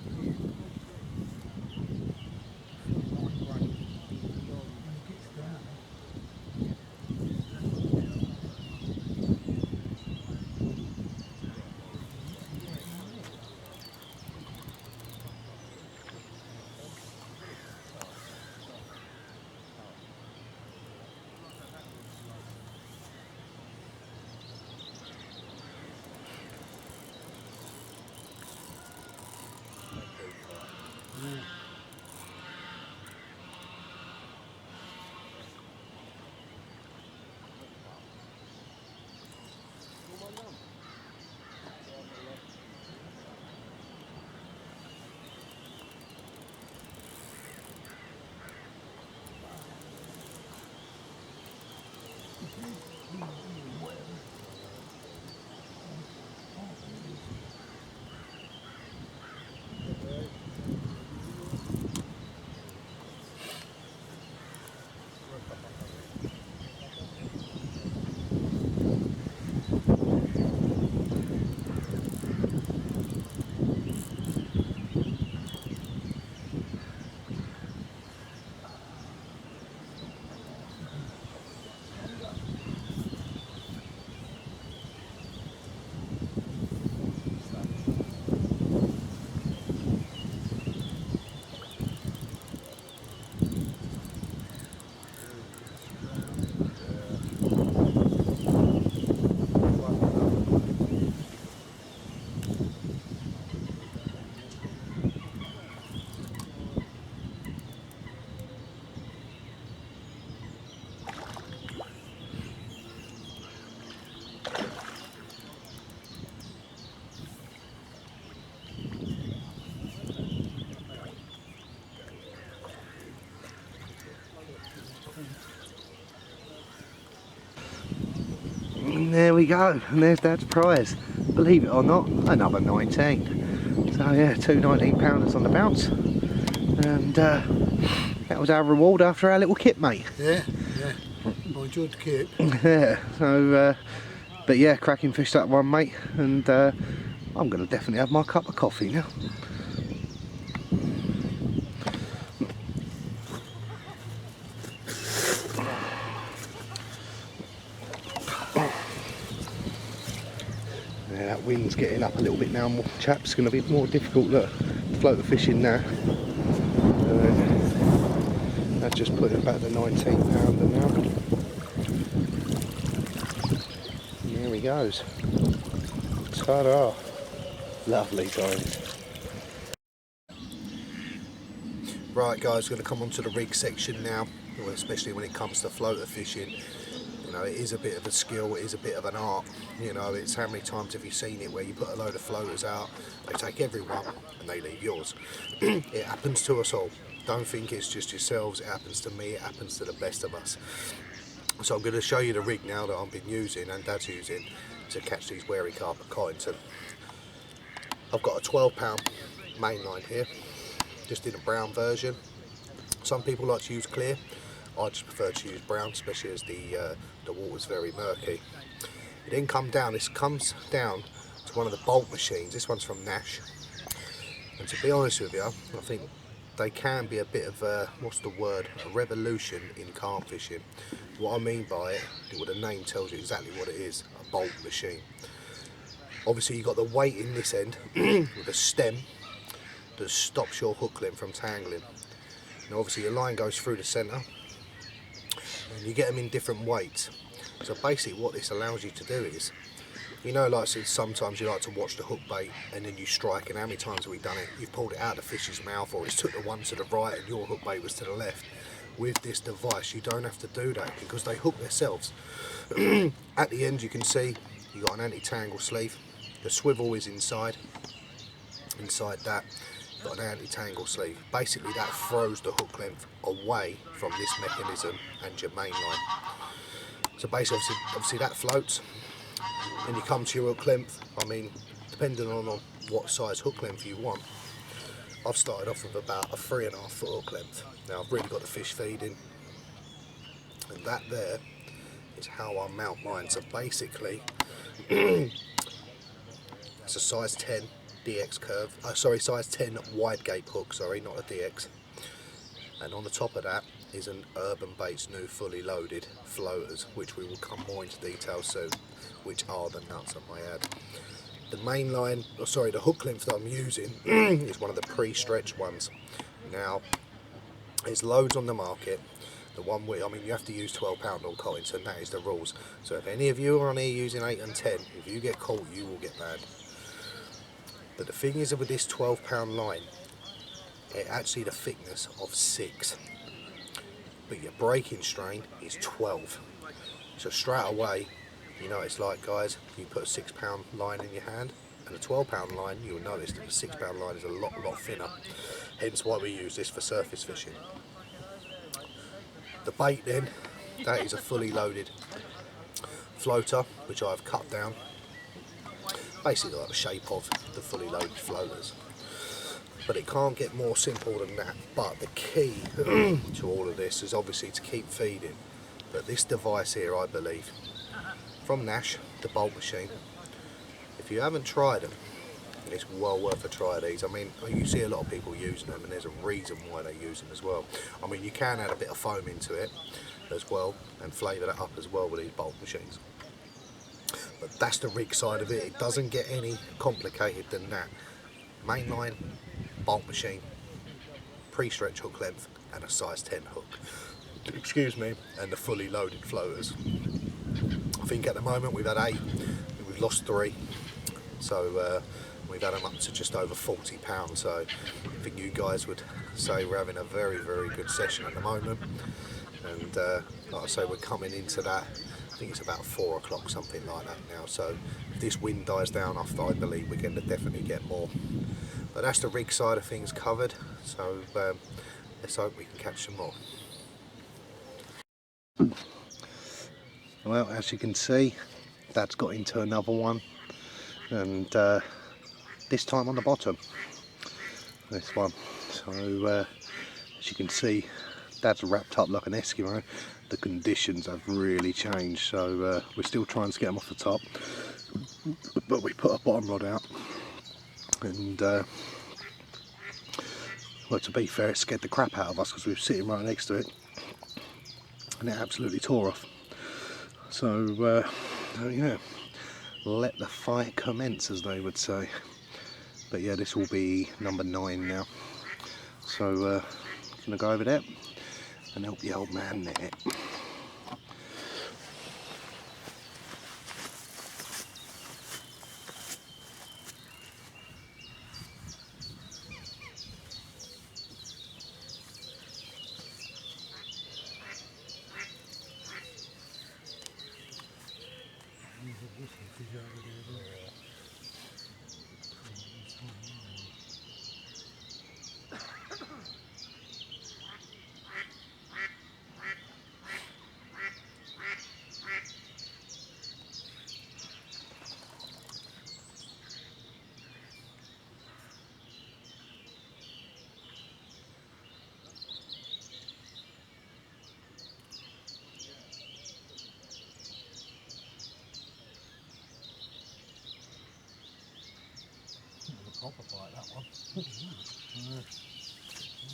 There we go, and there's Dad's prize. Believe it or not, another 19. So yeah, two 19-pounders on the bounce, and that was our reward after our little kip, mate. Yeah, yeah. I enjoyed the kip. Yeah. So, but yeah, cracking fish that one, mate, and I'm gonna definitely have my cup of coffee now. Yeah, that wind's getting up a little bit now, chaps. It's going to be more difficult to float the fish in now. That's just putting back the 19-pounder now. And there he goes. Ta-da! Lovely, guys. Right, guys, we're going to come on to the rig section now, especially when it comes to floater fishing. You know, it is a bit of a skill, it is a bit of an art. You know, it's how many times have you seen it where you put a load of floaters out, they take everyone and they leave yours. It happens to us all. Don't think it's just yourselves, it happens to me, it happens to the best of us. So I'm going to show you the rig now that I've been using and Dad's using to catch these wary carp at Cottington. I've got a 12-pound mainline here, just in a brown version. Some people like to use clear. I just prefer to use brown, especially as the water's very murky. It then comes down to one of the bolt machines. This one's from Nash. And to be honest with you, I think they can be a bit of a, what's the word, a revolution in carp fishing. What I mean by it, well, the name tells you exactly what it is, a bolt machine. Obviously you've got the weight in this end with a stem that stops your hook length from tangling. Now obviously your line goes through the centre, and you get them in different weights. So basically what this allows you to do is, you know, like sometimes you like to watch the hook bait and then you strike, and how many times have we done it? You've pulled it out of the fish's mouth, or it's took the one to the right and your hook bait was to the left. With this device you don't have to do that because they hook themselves. At the end you can see you've got an anti-tangle sleeve. The swivel is inside that. Got an anti-tangle sleeve. Basically that throws the hook length away from this mechanism and your main line. So basically obviously that floats. When you come to your hook length, I mean, depending on what size hook length you want, I've started off with about a 3.5 foot hook length. Now I've really got the fish feeding, and that there is how I mount mine. So basically it's a size 10 DX curve, size 10 wide gape hook, sorry, not a DX. And on the top of that is an Urban Baits new fully loaded floaters, which we will come more into detail soon, which are the nuts, I might add. The main line, the hook length that I'm using is one of the pre-stretched ones. Now, there's loads on the market. The one I mean, you have to use 12-pound on Cottington, that is the rules. So if any of you are on here using 8 and 10, if you get caught, you will get banned. But the thing is with this 12-pound line, it actually the thickness of 6, but your breaking strain is 12. So straight away, you know it's like, guys, you put a 6-pound line in your hand and a 12-pound line, you'll notice that the 6-pound line is a lot thinner. Hence why we use this for surface fishing. The bait then, that is a fully loaded floater, which I've cut down. Basically like the shape of the fully loaded floaters. But it can't get more simple than that. But the key to all of this is obviously to keep feeding. But this device here, I believe, from Nash, the bolt machine, if you haven't tried them, it's well worth a try of these. I mean, you see a lot of people using them, and there's a reason why they use them as well. I mean, you can add a bit of foam into it as well and flavour that up as well with these bolt machines. But that's the rig side of it. It doesn't get any complicated than that. Mainline, bolt machine, pre-stretch hook length, and a size 10 hook. Excuse me, and the fully loaded floaters. I think at the moment we've had 8, we've lost 3, so we've had them up to just over £40. So I think you guys would say we're having a very good session at the moment. And like I say, we're coming into that. I think it's about 4 o'clock, something like that now. So if this wind dies down, I believe we're going to definitely get more. But that's the rig side of things covered. So let's hope we can catch some more. Well, as you can see, Dad's got into another one, and this time on the bottom, this one. So as you can see, Dad's wrapped up like an Eskimo. The conditions have really changed, so we're still trying to get them off the top, but we put a bottom rod out, and well, to be fair, it scared the crap out of us because we were sitting right next to it, and it absolutely tore off. So yeah, let the fight commence, as they would say. But yeah, this will be number 9 now, so gonna go over there and help the old man net it. Proper bite, that one. It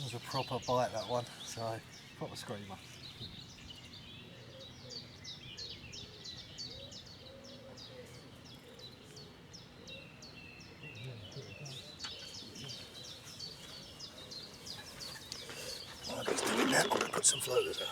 was a proper bite, that one. So proper screamer. While he's doing that, I'm going to put some floaters out.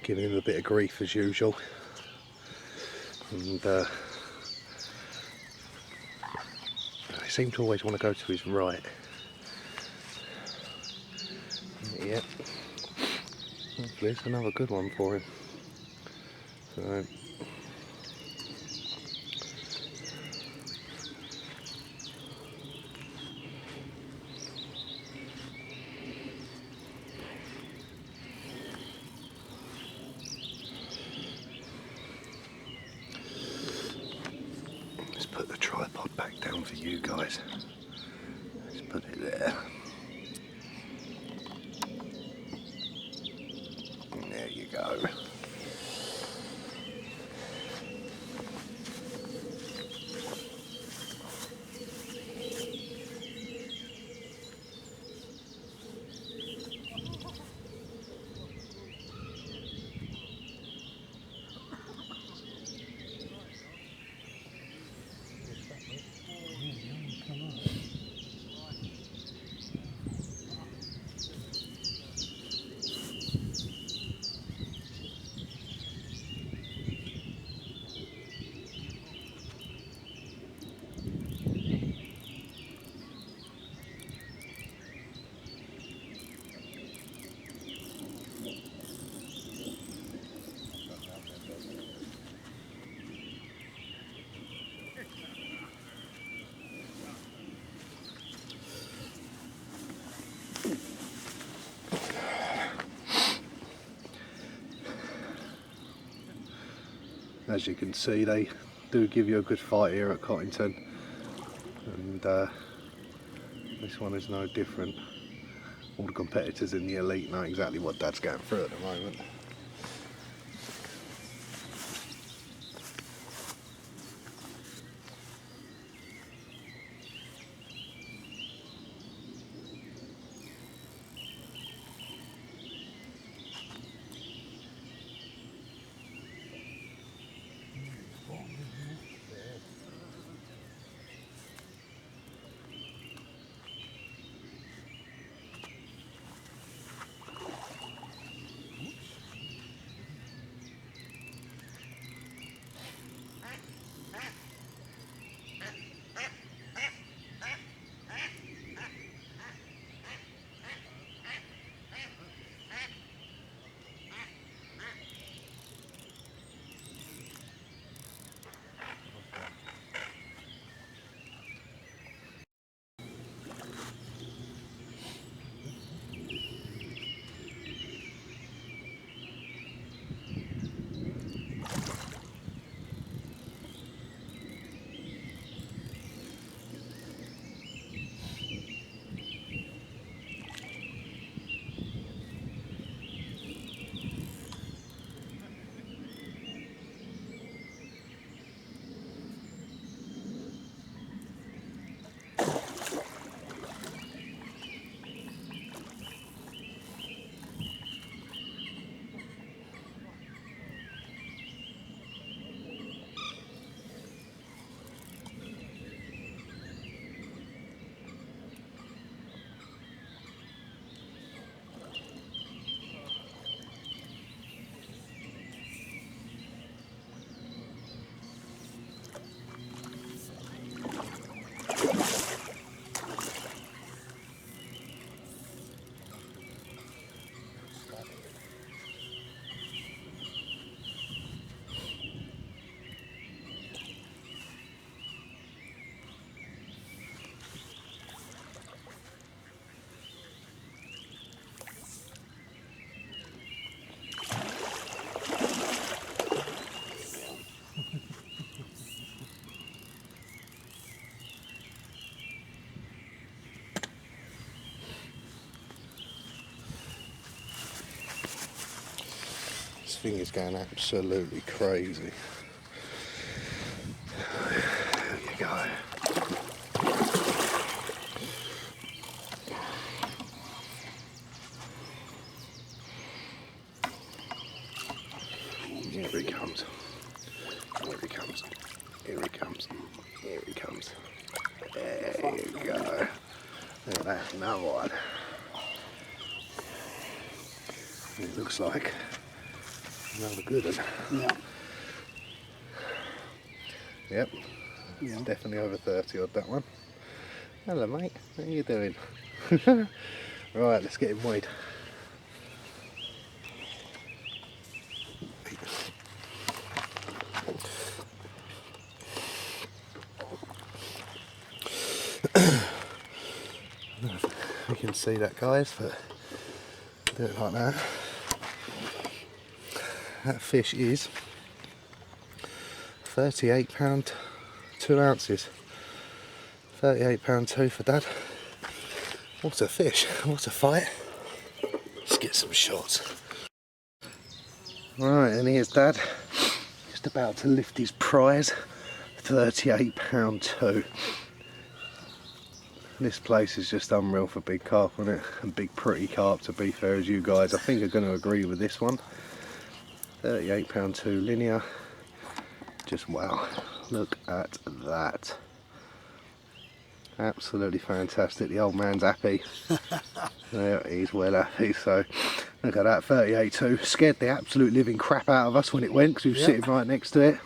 Giving him a bit of grief as usual, and they seem to always want to go to his right. Yep, hopefully it's another good one for him. So let's put the tripod back down for you guys. Let's put it there. And there you go. As you can see, they do give you a good fight here at Cottington, and this one is no different. All the competitors in the elite know exactly what Dad's going through at the moment. thing is going absolutely crazy. There you go. Here he comes. Here he comes. Here he comes. Here he comes. There you go. Now that's another one. It looks like another good one. Yeah. Yep. Yeah. Definitely over 30 odd, that one. Hello mate, how you doing? Right, let's get him weighed. You can see that, guys, but do it like that. That fish is £38, 2 ounces. £38 2 for Dad. What a fish, what a fight. Let's get some shots. Right, and here's Dad, just about to lift his prize, £38 2. This place is just unreal for big carp, isn't it? And big pretty carp, to be fair, as you guys I think are going to agree with this one. £38 2 linear. Just wow, look at that. Absolutely fantastic. The old man's happy. Yeah, he's well happy. So look at that, 38 2. Scared the absolute living crap out of us when it went, because we were sitting right next to it.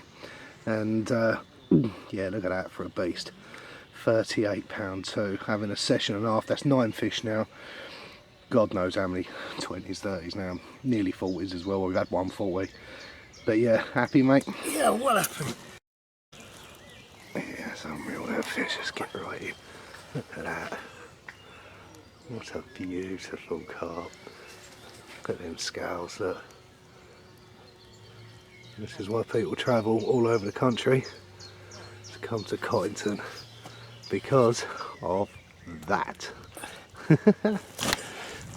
And yeah, look at that for a beast. £38 2. Having a session and a half. That's 9 fish now. God knows how many 20s, 30s now. Nearly 40s as well. We've had 140. But yeah, happy mate? Yeah, what happened? Yeah, it's unreal, that fish. Just get right in. Look at that. What a beautiful carp. Look at them scales, look. This is why people travel all over the country to come to Cottington, because of that.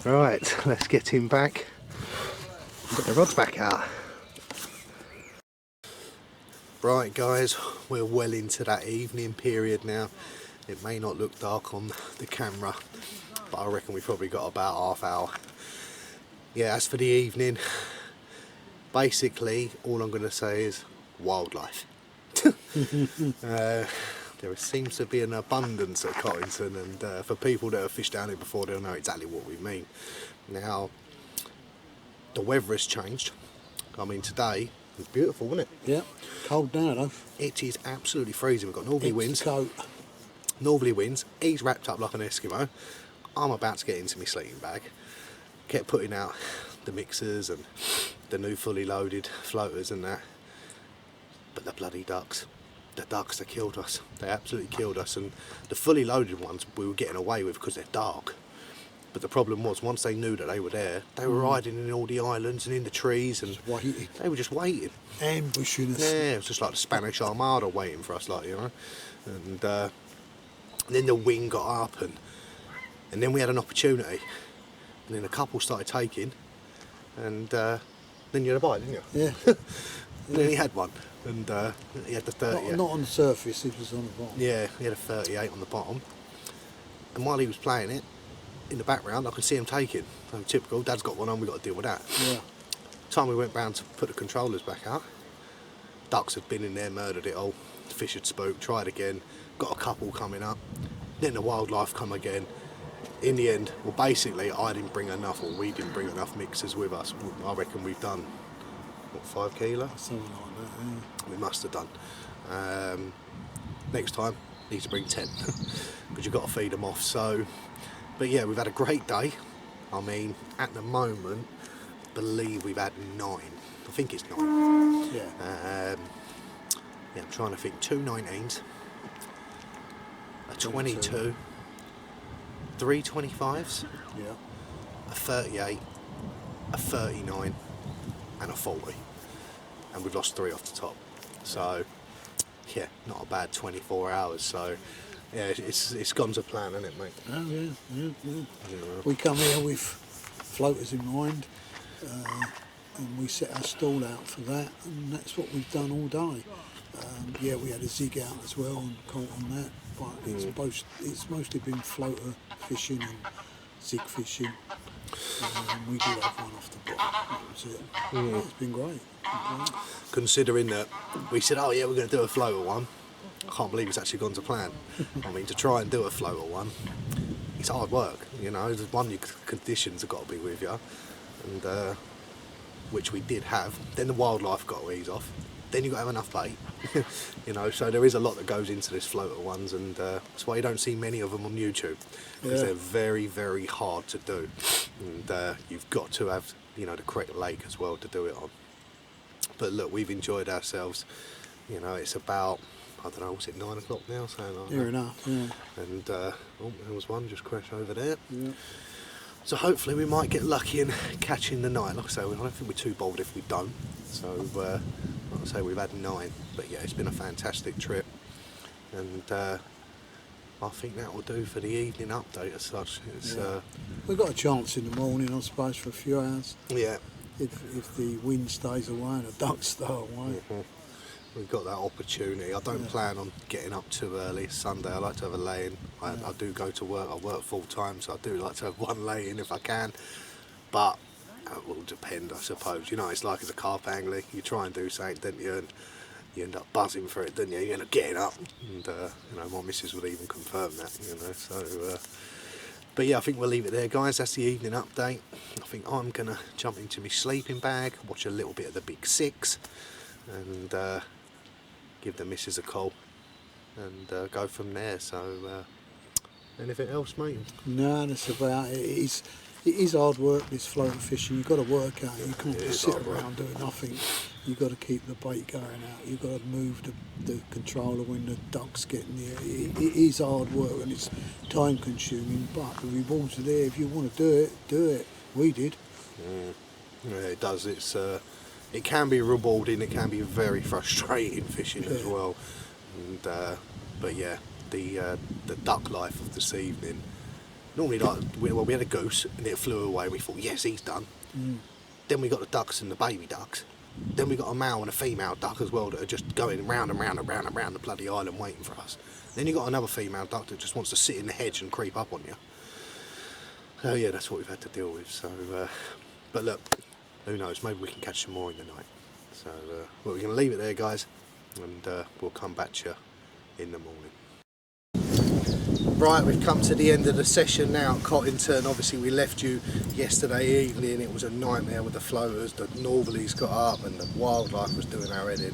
Right, let's get him back. Get the rods back out. Right guys, we're well into that evening period now. It may not look dark on the camera, but I reckon we've probably got about half hour. Yeah, as for the evening, basically all I'm going to say is wildlife. There seems to be an abundance at Cottington, and for people that have fished down here before, they'll know exactly what we mean. Now, the weather has changed. I mean, today was beautiful, wasn't it? Yeah, cold now though. It is absolutely freezing. We've got northerly winds. Coat. Northerly winds. He's wrapped up like an Eskimo. I'm about to get into my sleeping bag. Kept putting out the mixers and the new fully loaded floaters and that. But the bloody ducks. The ducks, they killed us. They absolutely killed us. And the fully loaded ones we were getting away with because they're dark. But the problem was, once they knew that they were there, they were hiding in all the islands and in the trees, and Waiting. they were just waiting. Ambushing us. Yeah, it was just like the Spanish Armada waiting for us, like, you know. And then the wind got up, and then we had an opportunity. And then a couple started taking, and then you had a bite, didn't you? Yeah. And then he had one, and he had the 30. Not on the surface, it was on the bottom. Yeah, he had a 38 on the bottom. And while he was playing it, in the background, I could see him taking. So typical, Dad's got one on, we've got to deal with that. Yeah. Time we went round to put the controllers back out, ducks had been in there, murdered it all. The fish had spooked, tried again, got a couple coming up. Then the wildlife come again. In the end, well, basically, I didn't bring enough, or we didn't bring enough mixers with us. I reckon we've done, what, 5 kilo? Something like that, yeah. We must have done. Next time, need to bring 10, because you've got to feed them off. So, but yeah, we've had a great day. I mean, at the moment, I believe we've had 9. I think it's 9. Yeah. Yeah, I'm trying to think. 2 19s, a 22, 3 25s, Yeah. a 38, a 39, and a 40. And we've lost 3 off the top. So, yeah, not a bad 24 hours. So, yeah, it's gone to plan, hasn't it, mate? Oh, yeah. Yeah. We come here with floaters in mind. and we set our stall out for that, and that's what we've done all day. Yeah, we had a zig out as well and caught on that, but it's mostly been floater fishing and zig fishing. We did have one off the bottom, that was it. It's been great. Considering that we said, oh yeah, we're going to do a floater one, I can't believe it's actually gone to plan. I mean, to try and do a floater one, it's hard work, you know. There's one, your conditions have got to be with you, and which we did have. Then the wildlife got to ease off. Then you've got to have enough bait, you know. So there is a lot that goes into this floater ones, and that's why you don't see many of them on YouTube, because they're very, very hard to do, and you've got to have, you know, the correct lake as well to do it on. But look, we've enjoyed ourselves. You know, it's about, I don't know, was it 9 o'clock now? Something like Fair that. enough, yeah. And there was one just crashed over there. Yeah. So hopefully we might get lucky in catching the 9. Like I say, I don't think we're too bold if we don't. So like I say, we've had 9. But yeah, it's been a fantastic trip. And I think that will do for the evening update as such. It's, We've got a chance in the morning, I suppose, for a few hours. yeah. If the wind stays away and the ducks stay away. We've got that opportunity. I don't plan on getting up too early. Sunday I like to have a lay-in. I do go to work. I work full time, so I do like to have one lay-in if I can. But it will depend, I suppose. You know, it's like as a carp angler, you try and do something, don't you? And you end up buzzing for it, don't you? You end up getting up. And you know, my missus would even confirm that. You know, so. But yeah, I think we'll leave it there, guys. That's the evening update. I think I'm gonna jump into my sleeping bag, watch a little bit of the Big Six, and give the missus a call and go from there. So anything else, mate? No, that's about it. It is hard work, this floating fishing. You've got to work out. You can't just sit around doing nothing. You've got to keep the bait going out. You've got to move the controller when the ducks get near. It is hard work and it's time consuming, but the rewards are there. If you want to do it, do it. We did. Yeah, it does. It's it can be rewarding. It can be very frustrating fishing as well. And but yeah, the duck life of this evening. Normally, like, we had a goose and it flew away. We thought, yes, he's done. Then we got the ducks and the baby ducks. Then we got a male and a female duck as well that are just going round and round and round and round the bloody island waiting for us. Then you got another female duck that just wants to sit in the hedge and creep up on you. So yeah, that's what we've had to deal with. So, but look, who knows? Maybe we can catch some more in the night. So well, we're going to leave it there, guys, and we'll come back to you in the morning. Right, we've come to the end of the session now at Cottington. Obviously we left you yesterday evening. It was a nightmare with the floaters. The northerlies got up and the wildlife was doing our head in.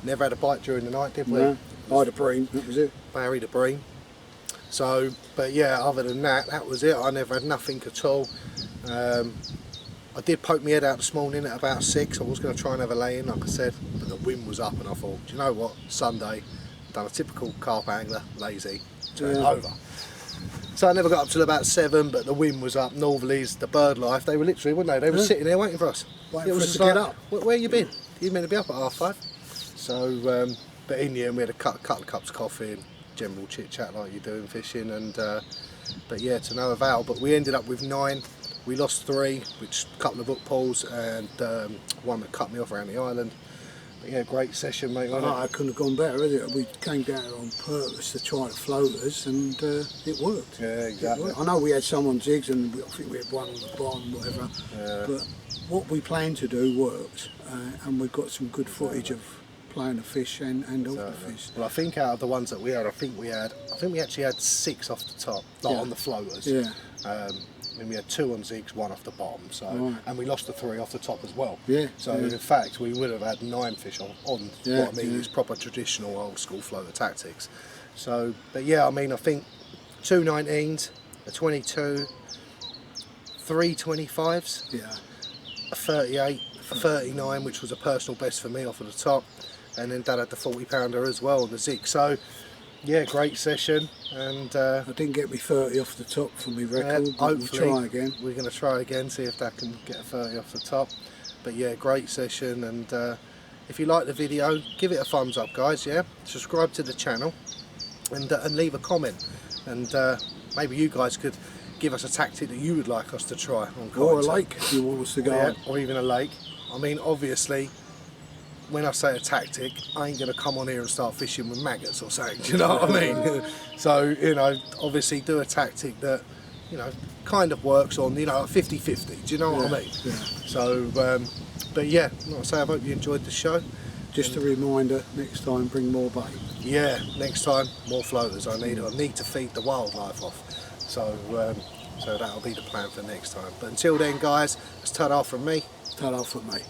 Never had a bite during the night, did we? No, I had a bream, that was it. Barry the bream. So, but yeah, other than that, that was it. I never had nothing at all. I did poke my head out this morning at about 6. I was going to try and have a lay-in, like I said, but the wind was up and I thought, do you know what, Sunday, done a typical carp angler, lazy, turn over. So I never got up till about 7, but the wind was up, northerlies, the bird life, they were literally, weren't they? They were sitting there waiting for us. Waiting for us to get up. Where you been? You meant to be up at 5:30. So, but in the end we had a couple of cups of coffee and general chit chat like you do in fishing, and but yeah, to no avail. But we ended up with 9. We lost 3, which a couple of hook pulls and one that cut me off around the island. But yeah, great session, mate. It couldn't have gone better, has it? We came down on purpose to try the floaters, and it worked. Yeah, exactly. I know we had some on zigs, and I think we had one on the bottom, whatever. Yeah. But what we planned to do worked, and we've got some good footage of playing the fish and off the fish. Well, I think out of the ones that we had, I think we actually had 6 off the top, like on the floaters. Yeah. I mean, we had 2 on zigs, 1 off the bottom, so and we lost the 3 off the top as well. Yeah. So in fact, we would have had 9 fish on what I mean is proper traditional old school floater tactics. So, but yeah, I mean, I think 2 19s, a 22, 3 25s, a 38, a 39, which was a personal best for me off of the top, and then Dad had the 40-pounder as well on the zig. So. Yeah, great session, and I didn't get me 30 off the top for my record, but hopefully we'll try again. We're going to try again, see if that can get a 30 off the top. But yeah, great session, and if you like the video, give it a thumbs up, guys. Yeah, subscribe to the channel, and leave a comment, and maybe you guys could give us a tactic that you would like us to try on Cottington. Or a lake if you want us to go on. Or even a lake. I mean, obviously, when I say a tactic, I ain't going to come on here and start fishing with maggots or something, do you know what I mean? So, you know, obviously do a tactic that, you know, kind of works on, you know, 50-50, do you know what I mean? Yeah. So, but yeah, like I say, I hope you enjoyed the show. Just a reminder, next time bring more bait. Yeah, next time, more floaters I need. I need to feed the wildlife off. So, so that'll be the plan for next time. But until then, guys, it's ta-ra from me. Ta-ra from me.